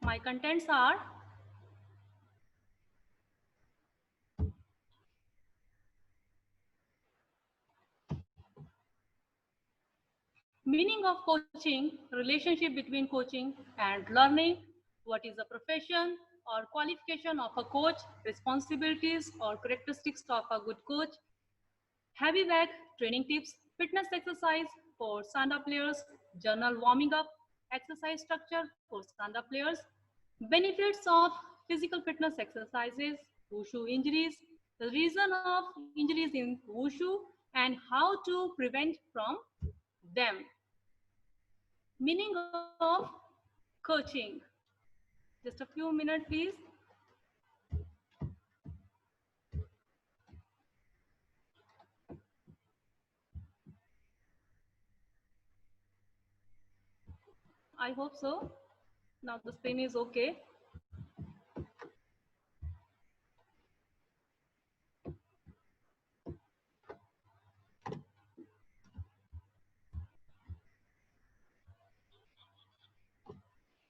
My contents are meaning of coaching, relationship between coaching and learning, what is the profession or qualification of a coach, responsibilities or characteristics of a good coach, heavy bag training tips, fitness exercise for stand-up players, journal warming up, exercise structure for stand-up players, benefits of physical fitness exercises, wushu injuries, the reason of injuries in wushu, and how to prevent from them. Meaning of coaching. Just a few minutes, please. I hope so. Now the screen is okay.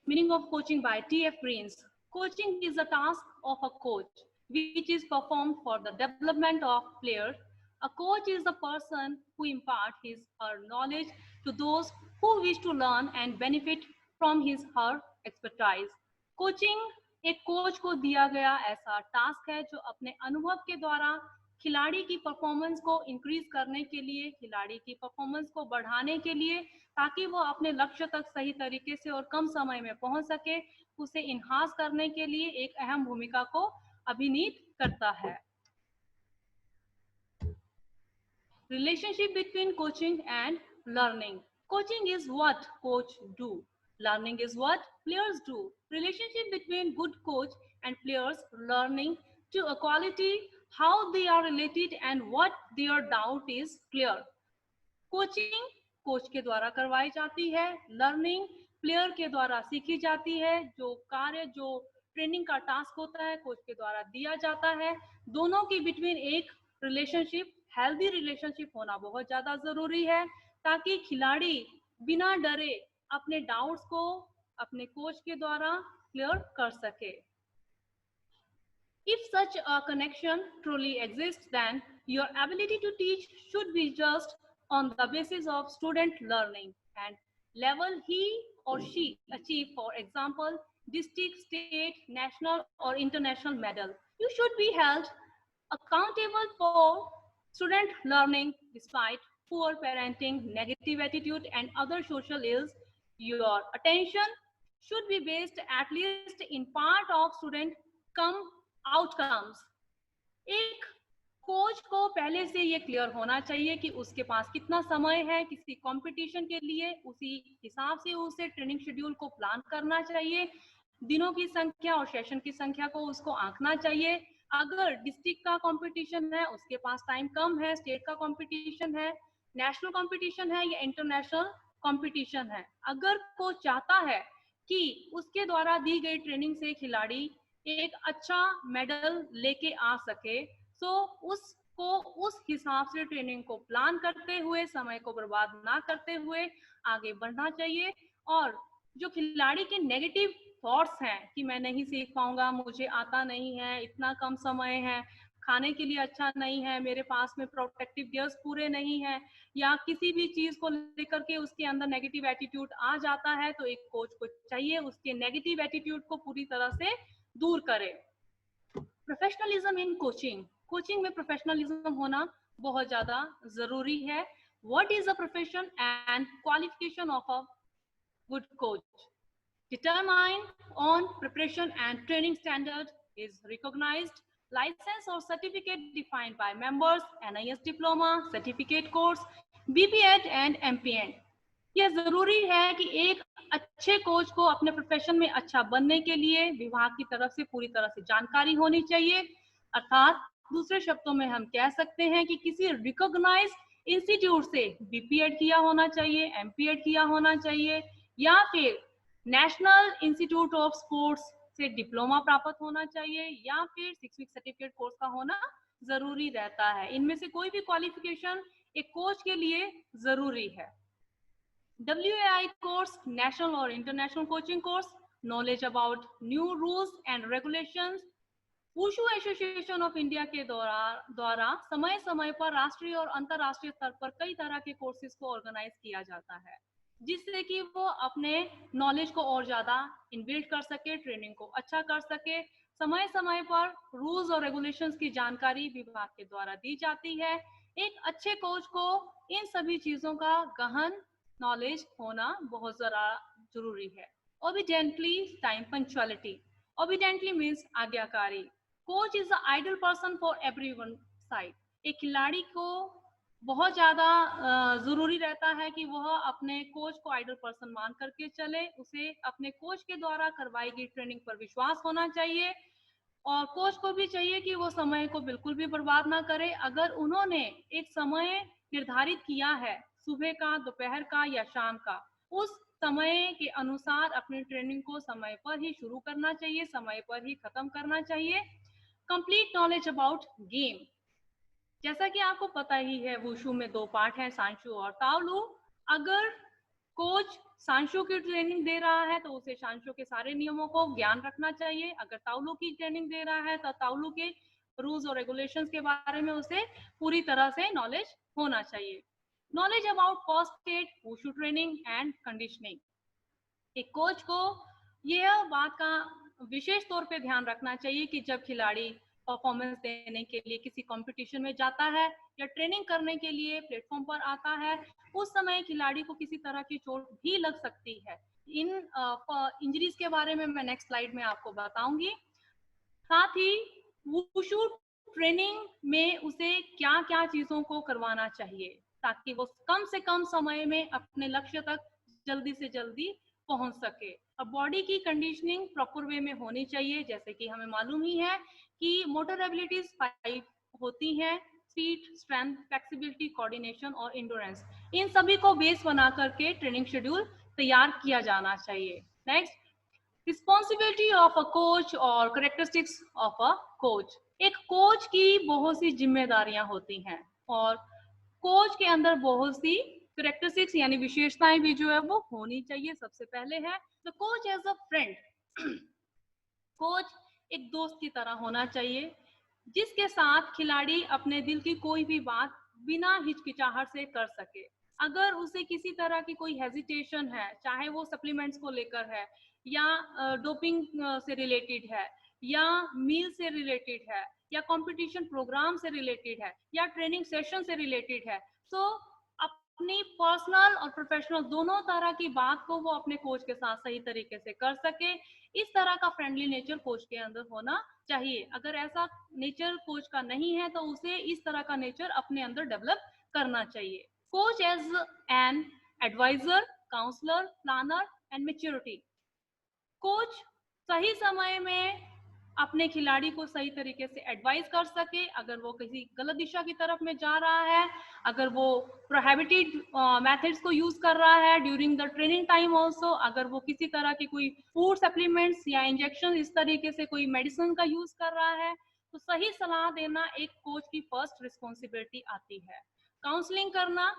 Meaning of coaching by T.F. Greens. Coaching is a task of a coach which is performed for the development of players. A coach is the person who imparts his her knowledge to those who wish to learn and benefit from his her expertise. Coaching एक coach को दिया गया ऐसा task है जो अपने अनुभव के द्वारा खिलाड़ी की परफॉर्मेंस को इंक्रीज करने के लिए, खिलाड़ी की परफॉर्मेंस को बढ़ाने के लिए, ताकि वो अपने लक्ष्य तक सही तरीके से और कम समय में पहुंच सके, उसे इन्हांस करने के लिए एक अहम भूमिका को अभिनीत करता है. Relationship between coaching and learning. Coaching is what coach do. Learning is what players do. Relationship between good coach and players learning to a quality, how they are related and what their doubt is clear. Coaching coach के द्वारा करवाई जाती है, learning player के द्वारा सीखी जाती है. जो कार्य जो ट्रेनिंग का टास्क होता है कोच के द्वारा दिया जाता है. दोनों के बिटवीन एक रिलेशनशिप, हेल्दी रिलेशनशिप होना बहुत ज्यादा जरूरी है, ताकि खिलाड़ी बिना डरे अपने डाउट्स को अपने कोच के द्वारा क्लियर कर सके. If such a connection truly exists, then your ability to teach should be just on the basis of student learning and level he or she achieve, for example, district, state, national or international medal. You should be held accountable for student learning despite poor parenting, negative attitude and other social ills. Your attention should be based at least in part of student come outcomes. एक coach को पहले से ये clear होना चाहिए कि उसके पास कितना समय है किसी कंपटीशन के लिए, उसी हिसाब से उसे ट्रेनिंग शेड्यूल को प्लान करना चाहिए. दिनों की संख्या और सेशन की संख्या को उसको आंकना चाहिए. अगर डिस्ट्रिक्ट का कंपटीशन है उसके पास टाइम कम है, स्टेट का कंपटीशन है, नेशनल कंपटीशन है या इंटरनेशनल कंपटीशन है, अगर कोच चाहता है कि उसके द्वारा दी गई ट्रेनिंग से खिलाड़ी एक अच्छा मेडल लेके आ सके, तो उसको उस हिसाब से ट्रेनिंग को प्लान करते हुए, समय को बर्बाद ना करते हुए आगे बढ़ना चाहिए. और जो खिलाड़ी के नेगेटिव थॉट्स हैं कि मैं नहीं सीख पाऊंगा, मुझे आता नहीं है, इतना कम समय है, खाने के लिए अच्छा नहीं है, मेरे पास में प्रोटेक्टिव गियर्स पूरे नहीं है, या किसी भी चीज को लेकर के उसके अंदर नेगेटिव एटीट्यूड आ जाता है, तो एक कोच को चाहिए उसके नेगेटिव एटीट्यूड को पूरी तरह से दूर करे. Professionalism in coaching. कोचिंग में प्रोफेशनलिज्म होना बहुत ज्यादा जरूरी है. What is the profession and qualification of a good coach? Determine on preparation and training standard is recognized license or certificate defined by members, NIS diploma, certificate course, BPEd and MPEd. यह जरूरी है कि एक अच्छे coach को अपने profession में अच्छा बनने के लिए विभाग की तरफ से पूरी तरह से जानकारी होनी चाहिए. अर्थात दूसरे शब्दों में हम कह सकते हैं कि किसी रिकॉग्नाइज इंस्टीट्यूट से बीपीएड किया होना चाहिए, एमपीएड किया होना चाहिए, या फिर नेशनल इंस्टीट्यूट ऑफ स्पोर्ट्स से डिप्लोमा प्राप्त होना चाहिए, या फिर 6 वीक सर्टिफिकेट कोर्स का होना जरूरी रहता है. इनमें से कोई भी क्वालिफिकेशन एक कोच के लिए जरूरी है. WAI कोर्स, नेशनल और international coaching course, knowledge about new rules and regulations. Wushu association of India के द्वारा समय समय पर राष्ट्रीय और अंतर्राष्ट्रीय स्तर पर कई तरह के कोर्सेज को ऑर्गेनाइज किया जाता है, जिससे कि वो अपने नॉलेज को और ज्यादा इनबिल्ड कर सके, ट्रेनिंग को अच्छा कर सके। समय समय पर रूल्स और रेगुलेशंस की जानकारी विभाग के द्वारा दी जाती है। एक अच्छे कोच को इन सभी चीजों का गहन नॉलेज होना बहुत जरूरी है। Obediently time punctuality. Obediently means आज्ञाकारी। Coach is the ideal person for everyone side. एक खिलाड़ी को बहुत ज्यादा जरूरी रहता है कि वह अपने कोच को आइडल पर्सन मान करके चले। उसे अपने कोच के द्वारा करवाई गई ट्रेनिंग पर विश्वास होना चाहिए और कोच को भी चाहिए कि वो समय को बिल्कुल भी बर्बाद ना करे। अगर उन्होंने एक समय निर्धारित किया है, सुबह का, दोपहर का या शाम का, उस समय के अनुसार अपनी ट्रेनिंग को समय पर ही शुरू करना चाहिए, समय पर ही खत्म करना चाहिए। Complete knowledge about game. जैसा कि आपको पता ही है, वुशु में 2 पार्ट है, सांशु और ताओलू। अगर कोच सांशु की ट्रेनिंग दे रहा है तो उसे सांशु के सारे नियमों को ज्ञान रखना चाहिए। अगर ताओलू की ट्रेनिंग दे रहा है तो ताओलू के रूल्स और रेगुलेशंस के बारे में उसे पूरी तरह से नॉलेज होना चाहिए। Knowledge about first aid, wushu training and conditioning. एक कोच को यह बात का विशेष तौर पे ध्यान रखना चाहिए कि जब खिलाड़ी परफॉर्मेंस देने के लिए किसी कंपटीशन में जाता है या ट्रेनिंग करने के लिए प्लेटफॉर्म पर आता है, उस समय खिलाड़ी को किसी तरह की चोट भी लग सकती है। इन इंजरीज के बारे में मैं नेक्स्ट स्लाइड में आपको बताऊंगी। साथ ही वुशु ट्रेनिंग में उसे क्या क्या चीजों को करवाना चाहिए ताकि वो कम से कम समय में अपने लक्ष्य तक जल्दी से जल्दी पहुंच सके। और बॉडी की कंडीशनिंग प्रॉपर वे में होनी चाहिए। जैसे कि हमें मालूम ही है कि मोटर एबिलिटीज 5 होती हैं: स्पीड, स्ट्रेंथ, फ्लेक्सिबिलिटी, कोऑर्डिनेशन और इंड्योरेंस। इन सभी को बेस बना करके ट्रेनिंग शेड्यूल तैयार किया जाना चाहिए। Next, responsibility of a coach और कैरेक्टरिस्टिक्स ऑफ अ कोच। एक कोच की बहुत सी जिम्मेदारियां होती हैं और कोच के अंदर बहुत सी कैरेक्टरिस्टिक्स यानी विशेषताएं भी जो है वो होनी चाहिए। सबसे पहले है the coach as a friend. Coach एक दोस्त की तरह होना चाहिए जिसके साथ खिलाड़ी अपने दिल की कोई भी बात बिना हिचकिचाहट से कर सके। अगर उसे किसी तरह की कोई हेजिटेशन है, चाहे वो सप्लीमेंट्स को लेकर है या डोपिंग से रिलेटेड है या मील से रिलेटेड है या कंपटीशन प्रोग्राम से रिलेटेड है या ट्रेनिंग सेशन से रिलेटेड है, तो अपनी पर्सनल और प्रोफेशनल दोनों तरह की बात को वो अपने कोच के साथ सही तरीके से कर सके। इस तरह का फ्रेंडली नेचर कोच के अंदर होना चाहिए। अगर ऐसा नेचर कोच का नहीं है तो उसे इस तरह का नेचर अपने अंदर डेवलप करना चाहिए। Coach as an adviser, counsellor, planner and maturity. Coach सही समय में अपने खिलाड़ी को सही तरीके से एडवाइस कर सके। अगर वो किसी गलत दिशा की तरफ में जा रहा है, अगर वो प्रोहिबिटेड मेथड्स को यूज कर रहा है during the training time also, अगर वो किसी तरह की कोई फूड सप्लीमेंट्स या इंजेक्शन इस तरीके से कोई मेडिसिन का यूज कर रहा है, तो सही सलाह देना एक कोच की फर्स्ट रिस्पॉन्सिबिलिटी आती है। काउंसलिंग करना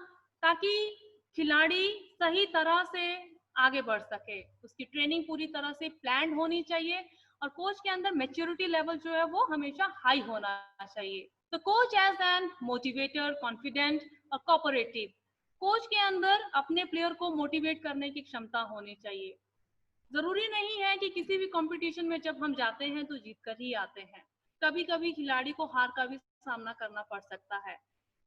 ताकि खिलाड़ी सही तरह से आगे बढ़ सके। उसकी ट्रेनिंग पूरी तरह से प्लान होनी चाहिए और कोच के अंदर मैच्योरिटी लेवल जो है वो हमेशा हाई होना चाहिए। तो coach as an motivator, confident और कोऑपरेटिव। कोच के अंदर अपने प्लेयर को मोटिवेट करने की क्षमता होनी चाहिए। जरूरी नहीं है कि किसी भी कंपटीशन में जब हम जाते हैं तो जीत कर ही आते हैं। कभी कभी खिलाड़ी को हार का भी सामना करना पड़ सकता है।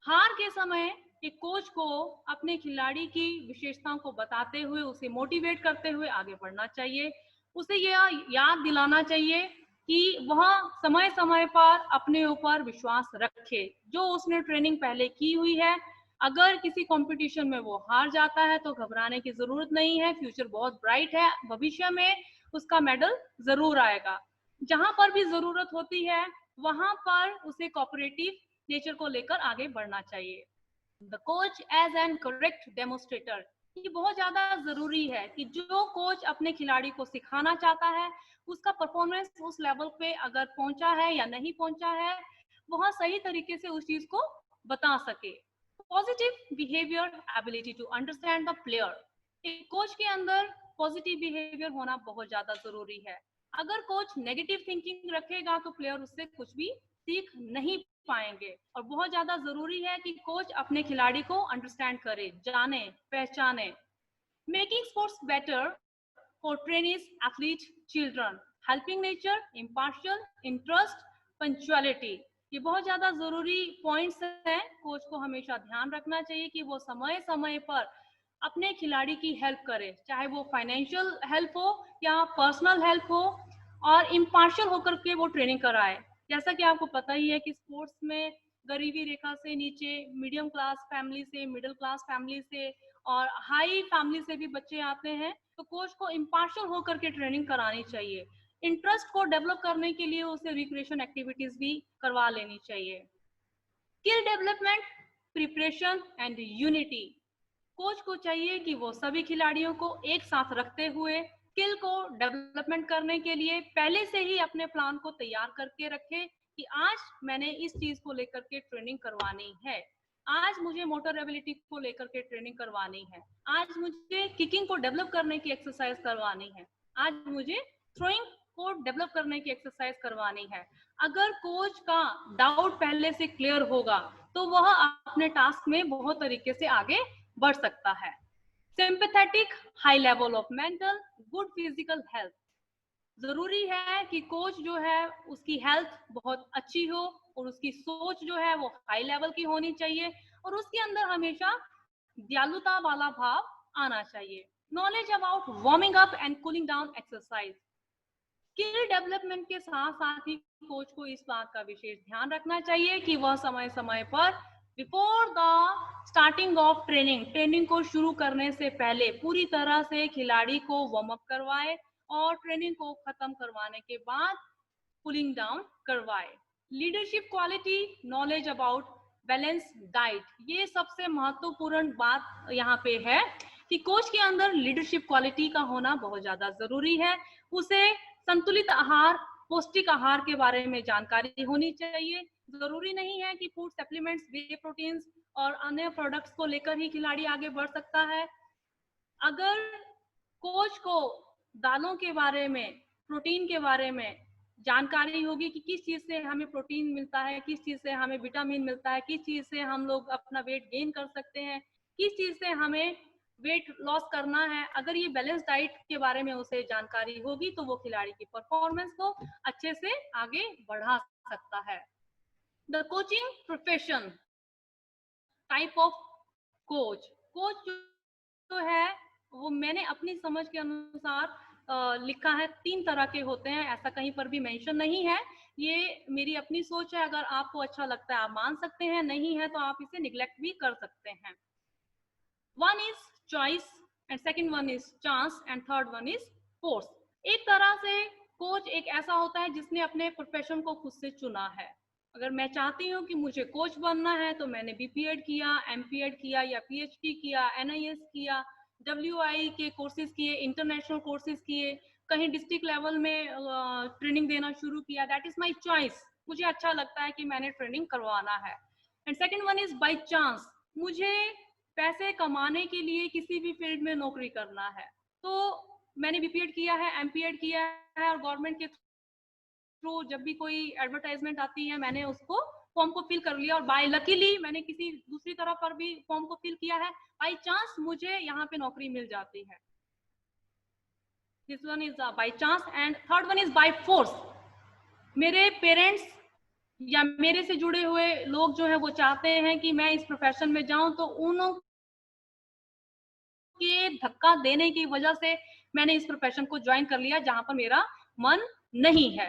हार के समय एक कोच को अपने खिलाड़ी की विशेषताओं को बताते हुए उसे मोटिवेट करते हुए आगे बढ़ना चाहिए। उसे यह याद दिलाना चाहिए कि वह समय समय पर अपने ऊपर विश्वास रखे, जो उसने ट्रेनिंग पहले की हुई है। अगर किसी कंपटीशन में वो हार जाता है तो घबराने की जरूरत नहीं है, फ्यूचर बहुत ब्राइट है, भविष्य में उसका मेडल जरूर आएगा। जहां पर भी जरूरत होती है वहां पर उसे कोऑपरेटिव नेचर को लेकर आगे बढ़ना चाहिए। The coach as an correct demonstrator. ये बहुत ज्यादा जरूरी है कि जो कोच अपने खिलाड़ी को सिखाना चाहता है उसका परफॉर्मेंस उस लेवल पे अगर पहुंचा है या नहीं पहुंचा है, वह सही तरीके से उस चीज को बता सके। Positive behaviour, ability to understand the player. एक कोच के अंदर पॉजिटिव बिहेवियर होना बहुत ज्यादा जरूरी है। अगर कोच नेगेटिव थिंकिंग रखेगा तो प्लेयर उससे कुछ भी सीख नहीं पाएंगे। और बहुत ज्यादा जरूरी है कि कोच अपने खिलाड़ी को अंडरस्टैंड करे, जाने, पहचाने। Making sports better for trainees, athletes, children, helping nature, impartial, interest, punctuality। ये बहुत ज्यादा जरूरी पॉइंट्स हैं। कोच को हमेशा ध्यान रखना चाहिए कि वो समय समय पर अपने खिलाड़ी की हेल्प करे, चाहे वो फाइनेंशियल हेल्प हो या पर्सनल हेल्प हो, और इम्पार्शियल होकर के वो ट्रेनिंग कराए। जैसा कि आपको पता ही है कि स्पोर्ट्स में गरीबी रेखा से नीचे, मीडियम क्लास फैमिली से, मिडिल क्लास फैमिली से और हाई फैमिली से भी बच्चे आते हैं। तो कोच को इम्पार्शियल होकर के ट्रेनिंग करानी चाहिए। इंटरेस्ट को डेवलप करने के लिए उसे रिक्रिएशन एक्टिविटीज भी करवा लेनी चाहिए। Skill development, preparation and unity. Coach को चाहिए कि वो सभी खिलाड़ियों को एक साथ रखते हुए स्किल को डेवलपमेंट करने के लिए पहले से ही अपने प्लान को तैयार करके रखे कि आज मैंने इस चीज को लेकर के ट्रेनिंग करवानी है, आज मुझे मोटर एबिलिटी को लेकर के ट्रेनिंग करवानी है, आज मुझे किकिंग को डेवलप करने की एक्सरसाइज करवानी है, आज मुझे थ्रोइंग को डेवलप करने की एक्सरसाइज करवानी है। अगर कोच का डाउट पहले से क्लियर होगा तो वह अपने टास्क में बहुत तरीके से आगे बढ़ सकता है। Sympathetic, high level of mental, good physical health. जरूरी है कि कोच जो है उसकी हेल्थ बहुत अच्छी हो और उसकी सोच जो है वो हाई लेवल की होनी चाहिए और उसके अंदर हमेशा दयालुता वाला भाव आना चाहिए। Knowledge about warming up and cooling down exercise. Skill development के साथ साथ ही कोच को इस बात का विशेष ध्यान रखना चाहिए कि वह समय समय पर before the starting of training को शुरू करने से पहले पूरी तरह से खिलाड़ी को वार्म अप करवाए और ट्रेनिंग को खत्म करवाने के बाद कूलिंग डाउन करवाए। Leadership quality, knowledge about balance diet. ये सबसे महत्वपूर्ण बात यहाँ पे है कि कोच के अंदर लीडरशिप क्वालिटी का होना बहुत ज्यादा जरूरी है। उसे संतुलित आहार, पौष्टिक आहार के बारे में जानकारी होनी चाहिए। जरूरी नहीं है कि फूड सप्लीमेंट्स, वे प्रोटीन्स और अन्य प्रोडक्ट्स को लेकर ही खिलाड़ी आगे बढ़ सकता है। अगर कोच को दालों के बारे में, प्रोटीन के बारे में जानकारी होगी कि किस चीज से हमें प्रोटीन मिलता है, किस चीज से हमें विटामिन मिलता है, किस चीज से हम लोग अपना वेट गेन कर सकते हैं, किस चीज से हमें वेट लॉस करना है, अगर ये बैलेंस डाइट के बारे में उसे जानकारी होगी तो वो खिलाड़ी की परफॉर्मेंस को अच्छे से आगे बढ़ा सकता है। The coaching profession, type of coach. Coach जो है वो मैंने अपनी समझ के अनुसार लिखा है 3 तरह के होते हैं, ऐसा कहीं पर भी मेंशन नहीं है। ये मेरी अपनी सोच है, अगर आपको अच्छा लगता है आप मान सकते हैं, नहीं है तो आप इसे निग्लेक्ट भी कर सकते हैं। 1 is choice and second one is chance and third one is force। एक तरह से कोच एक ऐसा होता है जिसने अपने प्रोफेशन को खुद से चुना है। अगर मैं चाहती हूँ कि मुझे कोच बनना है तो मैंने बीपीएड किया, एमपीएड किया या पीएचडी किया, एनआईएस किया, डब्ल्यूआई के कोर्सेज किए, इंटरनेशनल कोर्सेज किए, कहीं डिस्ट्रिक्ट लेवल में ट्रेनिंग देना शुरू किया। That is my choice. मुझे अच्छा लगता है कि मैंने ट्रेनिंग करवाना है। And second one is by chance. मुझे पैसे कमाने के लिए किसी भी फील्ड में नौकरी करना है तो मैंने बीपीएड किया है, एमपीएड किया है और गवर्नमेंट के थ्रू जब भी कोई एडवर्टाइजमेंट आती है मैंने उसको फॉर्म को फिल कर लिया और बाय लकीली मैंने किसी दूसरी तरह पर भी फॉर्म को फिल किया है, बाय चांस मुझे यहाँ पे नौकरी मिल जाती है। This one is by chance and third one is by force. मेरे पेरेंट्स या मेरे से जुड़े हुए लोग जो है वो चाहते हैं कि मैं इस प्रोफेशन में जाऊं तो उन्हों के धक्का देने की वजह से मैंने इस प्रोफेशन को ज्वाइन कर लिया जहां पर मेरा मन नहीं है।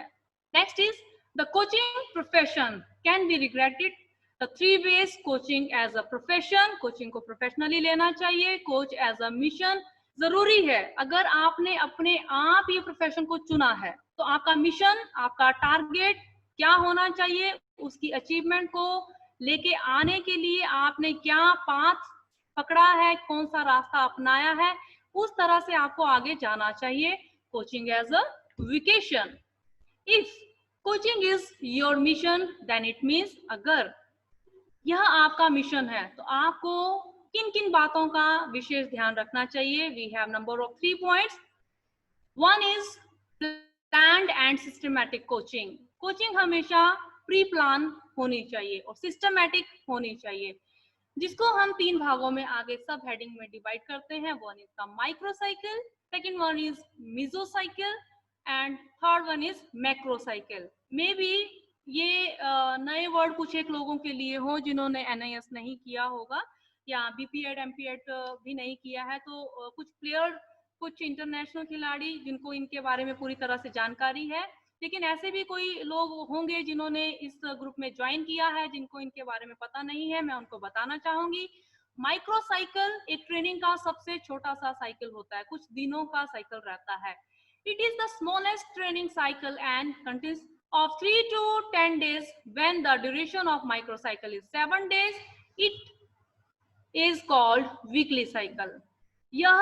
Next is the coaching profession can be regretted. The 3 ways coaching as a profession. Coaching को प्रोफेशनली लेना चाहिए। Coach as a mission. जरूरी है अगर आपने अपने आप ये प्रोफेशन को चुना है तो आपका मिशन, आपका टारगेट क्या होना चाहिए, उसकी अचीवमेंट को लेके आने के लिए आपने क्या पाथ पकड़ा है, कौन सा रास्ता अपनाया है, उस तरह से आपको आगे जाना चाहिए। Coaching as a vacation. If coaching is your mission then it means, अगर यह आपका मिशन है तो आपको किन किन बातों का विशेष ध्यान रखना चाहिए? We have number of 3 points. One is planned and systematic coaching. Coaching हमेशा प्री प्लान होनी चाहिए और सिस्टमैटिक होनी चाहिए, जिसको हम 3 भागों में आगे सब हेडिंग में डिवाइड करते हैं. One is the microcycle, second one is mesocycle and third one is macrocycle. May be ये नए वर्ड कुछ एक लोगों के लिए हो जिन्होंने NIS नहीं किया होगा या BPEd MPEd भी नहीं किया है, तो कुछ प्लेयर, कुछ इंटरनेशनल खिलाड़ी जिनको इनके बारे में पूरी तरह से जानकारी है, लेकिन ऐसे भी कोई लोग होंगे जिन्होंने इस ग्रुप में ज्वाइन किया है जिनको इनके बारे में पता नहीं है. मैं उनको बताना चाहूंगी. माइक्रोसाइकिल एक ट्रेनिंग का सबसे छोटा सा साइकिल होता है, कुछ दिनों का साइकिल रहता है. It is the smallest training cycle and consist of 3 to 10 days. When the duration of microcycle is 7 days, it is called weekly cycle. यह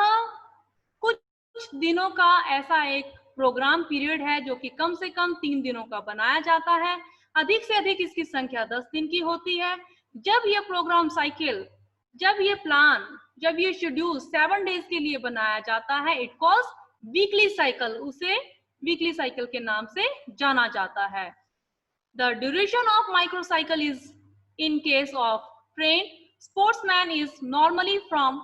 कुछ दिनों का ऐसा एक प्रोग्राम पीरियड है जो कि कम से कम 3 दिनों का बनाया जाता है. अधिक से अधिक इसकी संख्या 10 दिन की होती है. जब यह प्रोग्राम साइकिल, जब ये प्लान, जब ये शेड्यूल 7 डेज के लिए बनाया जाता है, इट कॉल्स वीकली साइकिल. उसे वीकली साइकिल के नाम से जाना जाता है. The duration of microcycle is in case of train sportsman is normally from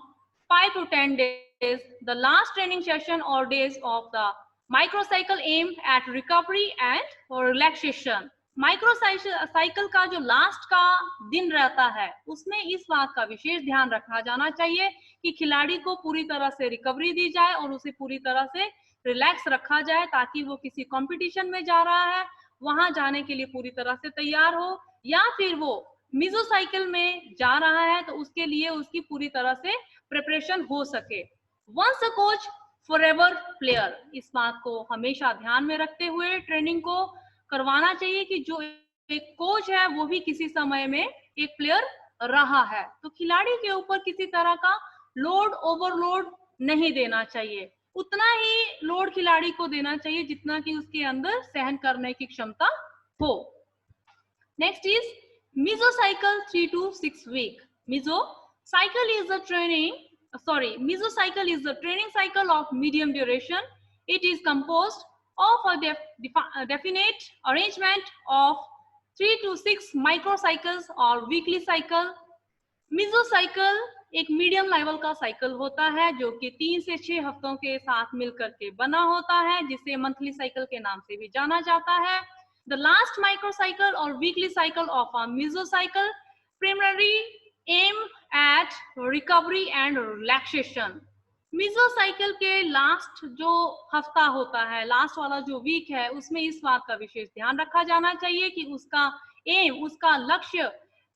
5 to 10 days. The last training session or days of the microcycle aim at recovery and relaxation. माइक्रोसाइकिल का जो last का दिन रहता है उसमें इस बात का विशेष ध्यान रखा जाना चाहिए कि खिलाड़ी को पूरी तरह से रिकवरी दी जाए और उसे पूरी तरह से रिलैक्स रखा जाए, ताकि वो किसी कंपटीशन में जा रहा है वहां जाने के लिए पूरी तरह से तैयार हो, या फिर वो मेसोसाइकिल में जा रहा है तो उसके लिए उसकी पूरी तरह से प्रिपरेशन हो सके. Once a coach forever player. इस बात को हमेशा ध्यान में रखते हुए ट्रेनिंग को करवाना चाहिए कि जो एक कोच है वो भी किसी समय में एक प्लेयर रहा है. तो खिलाड़ी के ऊपर किसी तरह का लोड, ओवरलोड नहीं देना चाहिए. उतना ही लोड खिलाड़ी को देना चाहिए जितना कि उसके अंदर सहन करने की क्षमता हो. Next is mesocycle 3 to 6 week. Mesocycle is the training cycle of medium duration. It is composed of a definite arrangement of 3 to 6 microcycles or weekly cycle. mesocycle एक मीडियम लेवल का साइकिल होता है जो कि 3 से 6 हफ्तों के साथ मिलकर के बना होता है, जिसे मंथली साइकिल के नाम से भी जाना जाता है. The last microcycle or weekly cycle of a mesocycle primarily aim at recovery and relaxation. mesocycle के लास्ट जो हफ्ता होता है, लास्ट वाला जो वीक है, उसमें इस बात का विशेष ध्यान रखा जाना चाहिए कि उसका एम, उसका लक्ष्य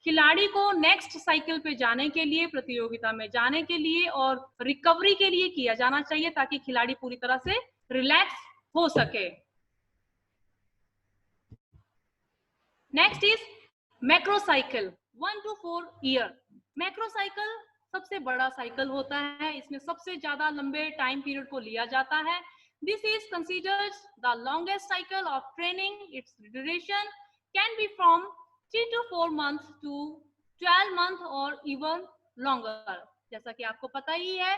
खिलाड़ी को नेक्स्ट साइकिल पे जाने के लिए, प्रतियोगिता में जाने के लिए और रिकवरी के लिए किया जाना चाहिए, ताकि खिलाड़ी पूरी तरह से रिलैक्स हो सके. Next is macrocycle 1 to 4 year. Macrocycle सबसे बड़ा साइकिल होता है, इसमें सबसे ज्यादा लंबे टाइम पीरियड को लिया जाता है. This is considered the longest cycle of training. It's duration can be from 3 to 4 months to 12 months और इवन लॉन्गर. जैसा कि आपको पता ही है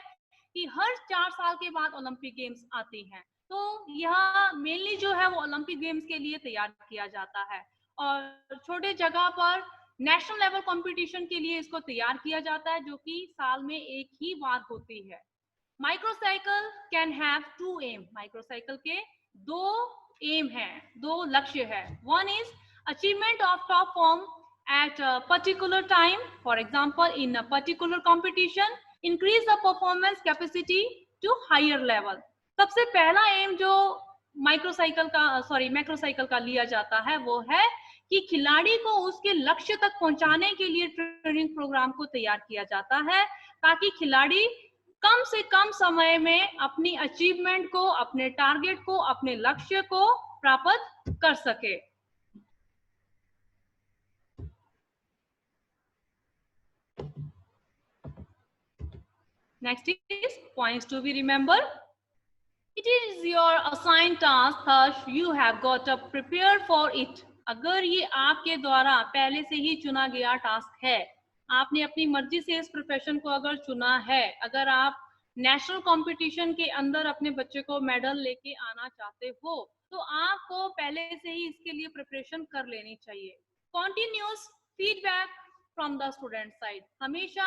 कि हर 4 साल के बाद ओलंपिक गेम्स आती हैं, तो यह मेनली जो है वो ओलंपिक गेम्स के लिए तैयार किया जाता है और छोटे जगह पर नेशनल लेवल कंपटीशन के लिए इसको तैयार किया जाता है, जो कि साल में एक ही बार होती है. माइक्रोसाइकिल कैन हैव 2 एम. माइक्रोसाइकिल के 2 एम हैं, 2 लक्ष्य है. One is achievement of top form at a particular time, for example in a particular competition, increase the performance capacity to higher level. सबसे पहला एम जो मैक्रोसाइकिल का लिया जाता है वो है कि खिलाड़ी को उसके लक्ष्य तक पहुंचाने के लिए ट्रेनिंग प्रोग्राम को तैयार किया जाता है, ताकि खिलाड़ी कम से कम समय में अपनी अचीवमेंट को, अपने टारगेट को, अपने लक्ष्य को प्राप्त कर सके. Next is points to be remembered. It is your assigned task, thus you have got to prepare for it. अगर ये आपके द्वारा पहले से ही चुना गया टास्क है, आपने अपनी मर्जी से इस प्रोफेशन को अगर चुना है, अगर आप नेशनल कंपटीशन के अंदर अपने बच्चे को मेडल लेके आना चाहते हो, तो आपको पहले से ही इसके लिए प्रिपरेशन कर लेनी चाहिए। Continuous feedback from the student side, हमेशा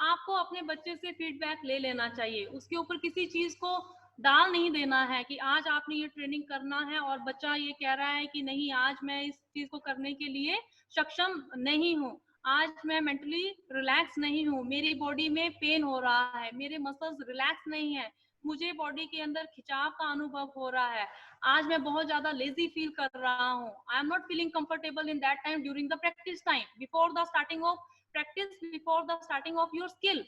आपको अपने बच्चे से फीडबैक ले लेना चाहिए। उसके ऊपर किसी चीज को डाल नहीं देना है कि आज आपने ये ट्रेनिंग करना है और बच्चा ये कह रहा है कि नहीं, आज मैं इस चीज को करने के लिए सक्षम नहीं हूँ, आज मैं मेंटली रिलैक्स नहीं हूँ, मेरी बॉडी में पेन हो रहा है, मेरे मसल्स रिलैक्स नहीं है, मुझे बॉडी के अंदर खिंचाव का अनुभव हो रहा है, आज मैं बहुत ज्यादा लेजी फील कर रहा हूँ, I am not feeling comfortable in that time during the practice time, before the starting of practice, before the starting of your skill.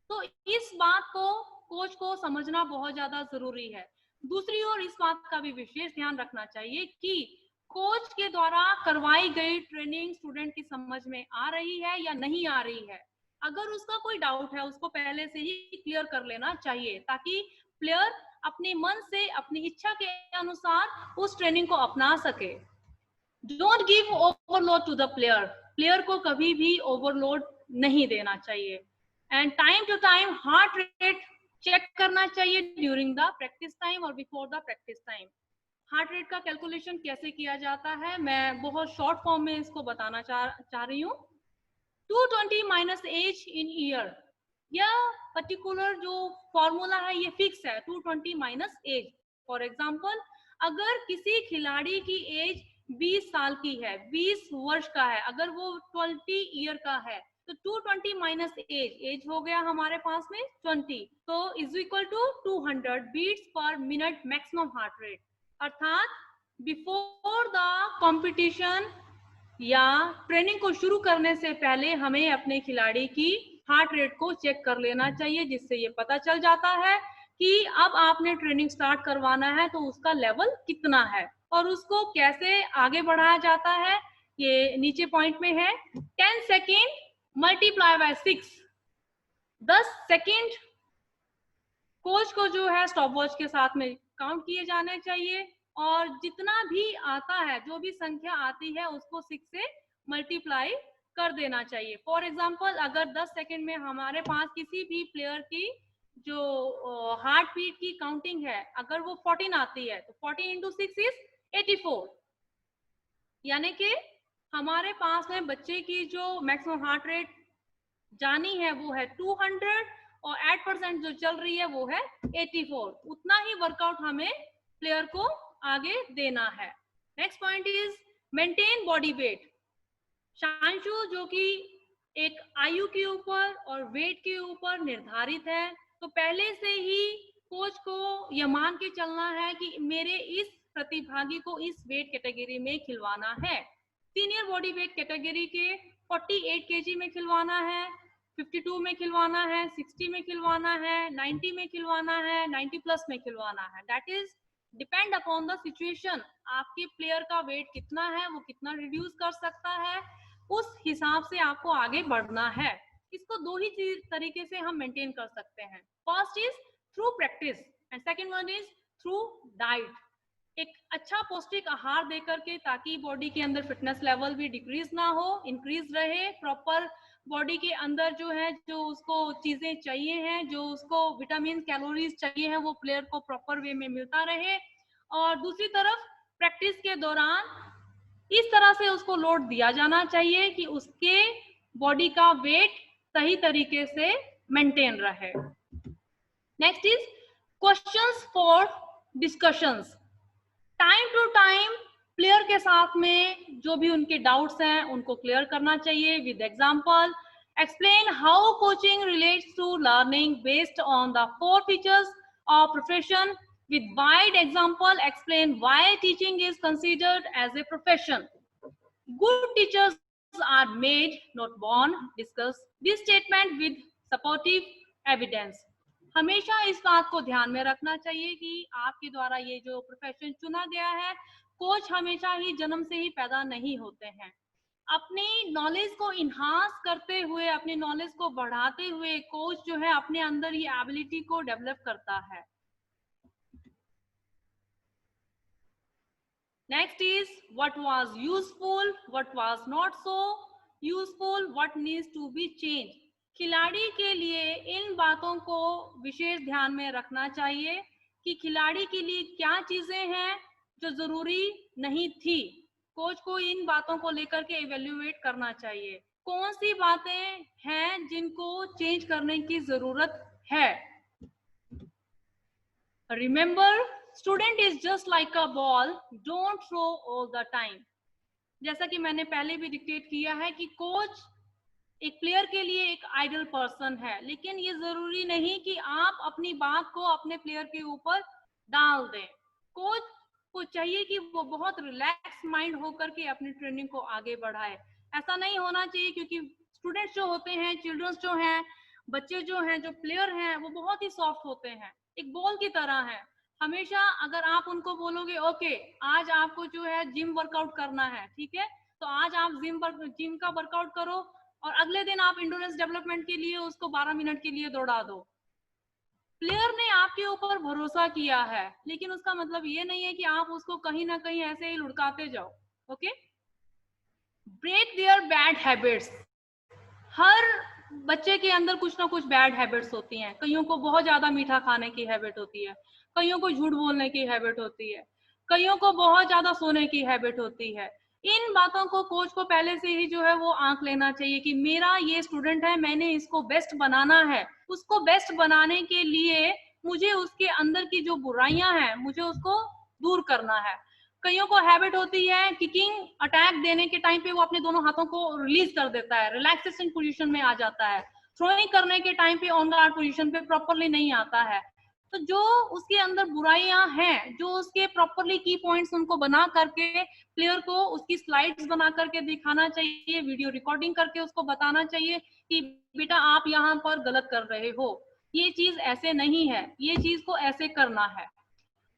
तो इस बात को कोच को समझना बहुत ज्यादा जरूरी है। दूसरी ओर इस बात का भी विशेष ध्यान रखना चाहिए कि कोच के द्वारा करवाई गई ट्रेनिंग स्टूडेंट की समझ में आ रही है या नहीं आ रही है। अगर उसका कोई डाउट है, उसको पहले से ही क्लियर कर लेना चाहिए, ताकि प्लेयर अपने मन से, अपनी इच्छा के अनुसार उस ट्रेनिंग को अपना सके। Don't give overload to the player, player को कभी भी ओवरलोड नहीं देना चाहिए। And time to time heart rate check करना चाहिए ड्यूरिंग द प्रैक्टिस टाइम और before the practice time. Heart rate का कैलकुलेशन कैसे किया जाता है, मैं बहुत शॉर्ट फॉर्म में इसको बताना चाह रही हूँ। 220 माइनस एज इन ईयर, यह पर्टिकुलर जो फॉर्मूला है ये फिक्स है, 220 माइनस एज। फॉर एग्जाम्पल, अगर किसी खिलाड़ी की एज 20 साल की है, 20 वर्ष का है, अगर वो 20 ईयर का है, तो 220 माइनस एज, एज हो गया हमारे पास में 20, तो is equal to 200 beats per minute maximum heart rate. अर्थात बिफोर द कंपटीशन या ट्रेनिंग को शुरू करने से पहले हमें अपने खिलाड़ी की हार्ट रेट को चेक कर लेना चाहिए, जिससे ये पता चल जाता है कि अब आपने ट्रेनिंग स्टार्ट करवाना है तो उसका लेवल कितना है और उसको कैसे आगे बढ़ाया जाता है। ये नीचे पॉइंट में है, 10 second multiply by 6, 10 second coach को जो है स्टॉप वॉच के साथ में काउंट किए जाने चाहिए, और जितना भी आता है, जो भी संख्या आती है, उसको 6 से मल्टीप्लाई कर देना चाहिए। फॉर एग्जाम्पल, अगर 10 सेकेंड में हमारे पास किसी भी प्लेयर की जो हार्ट बीट की काउंटिंग है, अगर वो 14 आती है, तो 14 इंटू 6 इज 84, यानी कि हमारे पास में बच्चे की जो मैक्सिमम हार्ट रेट जानी है वो है 200 और 8% जो चल रही है वो है 84। उतना ही वर्कआउट हमें प्लेयर को आगे देना है। Next point is maintain body weight. Shanshu जो कि एक आयु के ऊपर और वेट के ऊपर निर्धारित है, तो पहले से ही कोच को यह मान के चलना है कि मेरे इस प्रतिभागी को इस वेट कैटेगरी में खिलवाना है। सीनियर बॉडी वेट कैटेगरी के 48 केजी में खिलवाना है, 52 में खिलवाना है, 60 में खिलवाना है, 90 में खिलवाना है, 90 प्लस में खिलवाना है। That is depend upon the situation. आपके प्लेयर का वेट कितना है, वो कितना रिड्यूस कर सकता है, उस हिसाब से आपको आगे बढ़ना है। इसको दो ही तरीके से हम मेंटेन कर सकते हैं। First is through practice and second one is through diet. एक अच्छा पौष्टिक आहार देकर के, ताकि बॉडी के अंदर फिटनेस लेवल भी डिक्रीज ना हो, इंक्रीज रहे। प्रॉपर बॉडी के अंदर जो है, जो उसको चीजें चाहिए हैं, जो उसको विटामिन कैलोरीज चाहिए हैं, वो प्लेयर को प्रॉपर वे में मिलता रहे। और दूसरी तरफ प्रैक्टिस के दौरान इस तरह से उसको लोड दिया जाना चाहिए कि उसके बॉडी का वेट सही तरीके से मेंटेन रहे। Next is questions for discussions. Time to time player के साथ में जो भी उनके डाउट्स हैं उनको क्लियर करना चाहिए with example. Explain how coaching relates to learning based on the 4 features of profession with wide example. Explain why teaching is considered as a profession. Good teachers are made, not born. Discuss this statement with supportive evidence. हमेशा इस बात को ध्यान में रखना चाहिए कि आपके द्वारा ये जो प्रोफेशन चुना गया है, कोच हमेशा ही जन्म से ही पैदा नहीं होते हैं। अपनी नॉलेज को इन्हांस करते हुए, अपनी नॉलेज को बढ़ाते हुए कोच जो है अपने अंदर ये एबिलिटी को डेवलप करता है। Next is what was useful, what was not so. Useful, what needs to be change. खिलाड़ी के लिए इन बातों को विशेष ध्यान में रखना चाहिए कि खिलाड़ी के लिए क्या चीजें हैं जो जरूरी नहीं थी। कोच को इन बातों को लेकर के इवेल्युएट करना चाहिए, कौन सी बातें हैं जिनको चेंज करने की जरूरत है। Remember, student is just like a ball, don't throw all the time. जैसा कि मैंने पहले भी डिक्टेट किया है कि कोच एक प्लेयर के लिए एक आइडल पर्सन है, लेकिन ये जरूरी नहीं कि आप अपनी बात को अपने प्लेयर के ऊपर डाल दें। कोच को चाहिए कि वो बहुत रिलैक्स माइंड होकर के अपनी ट्रेनिंग को आगे बढ़ाए। ऐसा नहीं होना चाहिए, क्योंकि स्टूडेंट्स जो होते हैं, चिल्ड्रंस जो हैं, बच्चे जो हैं, जो प्लेयर हैं, वो बहुत ही सॉफ्ट होते हैं, एक बॉल की तरह है। हमेशा अगर आप उनको बोलोगे ओके आज आपको जो है जिम वर्कआउट करना है, ठीक है, तो आज आप जिम का वर्कआउट करो और अगले दिन आप इंडोरेंस डेवलपमेंट के लिए उसको 12 मिनट के लिए दौड़ा दो। प्लेयर ने आपके ऊपर भरोसा किया है, लेकिन उसका मतलब ये नहीं है कि आप उसको कहीं ना कहीं ऐसे ही लुढ़काते जाओ। Okay, break their bad habits. हर बच्चे के अंदर कुछ ना कुछ बैड हैबिट्स होती हैं। कईयों को बहुत ज्यादा मीठा खाने की हैबिट होती है, कईयों को झूठ बोलने की हैबिट होती है, कईयों को बहुत ज्यादा सोने की हैबिट होती है। इन बातों को कोच को पहले से ही जो है वो आंक लेना चाहिए कि मेरा ये स्टूडेंट है, मैंने इसको बेस्ट बनाना है। उसको बेस्ट बनाने के लिए मुझे उसके अंदर की जो बुराइयां हैं मुझे उसको दूर करना है। कईयों को हैबिट होती है किकिंग अटैक देने के टाइम पे वो अपने दोनों हाथों को रिलीज कर देता है, रिलैक्सेशन पोजीशन में आ जाता है। थ्रोइंग करने के टाइम पे ऑन गार्ड पोजीशन पे प्रॉपरली नहीं आता है। तो जो उसके अंदर बुराइयां हैं, जो उसके प्रॉपरली की पॉइंट्स उनको बना करके प्लेयर को उसकी स्लाइड्स बना करके दिखाना चाहिए, वीडियो रिकॉर्डिंग करके उसको बताना चाहिए कि बेटा आप यहाँ पर गलत कर रहे हो, ये चीज ऐसे नहीं है, ये चीज को ऐसे करना है।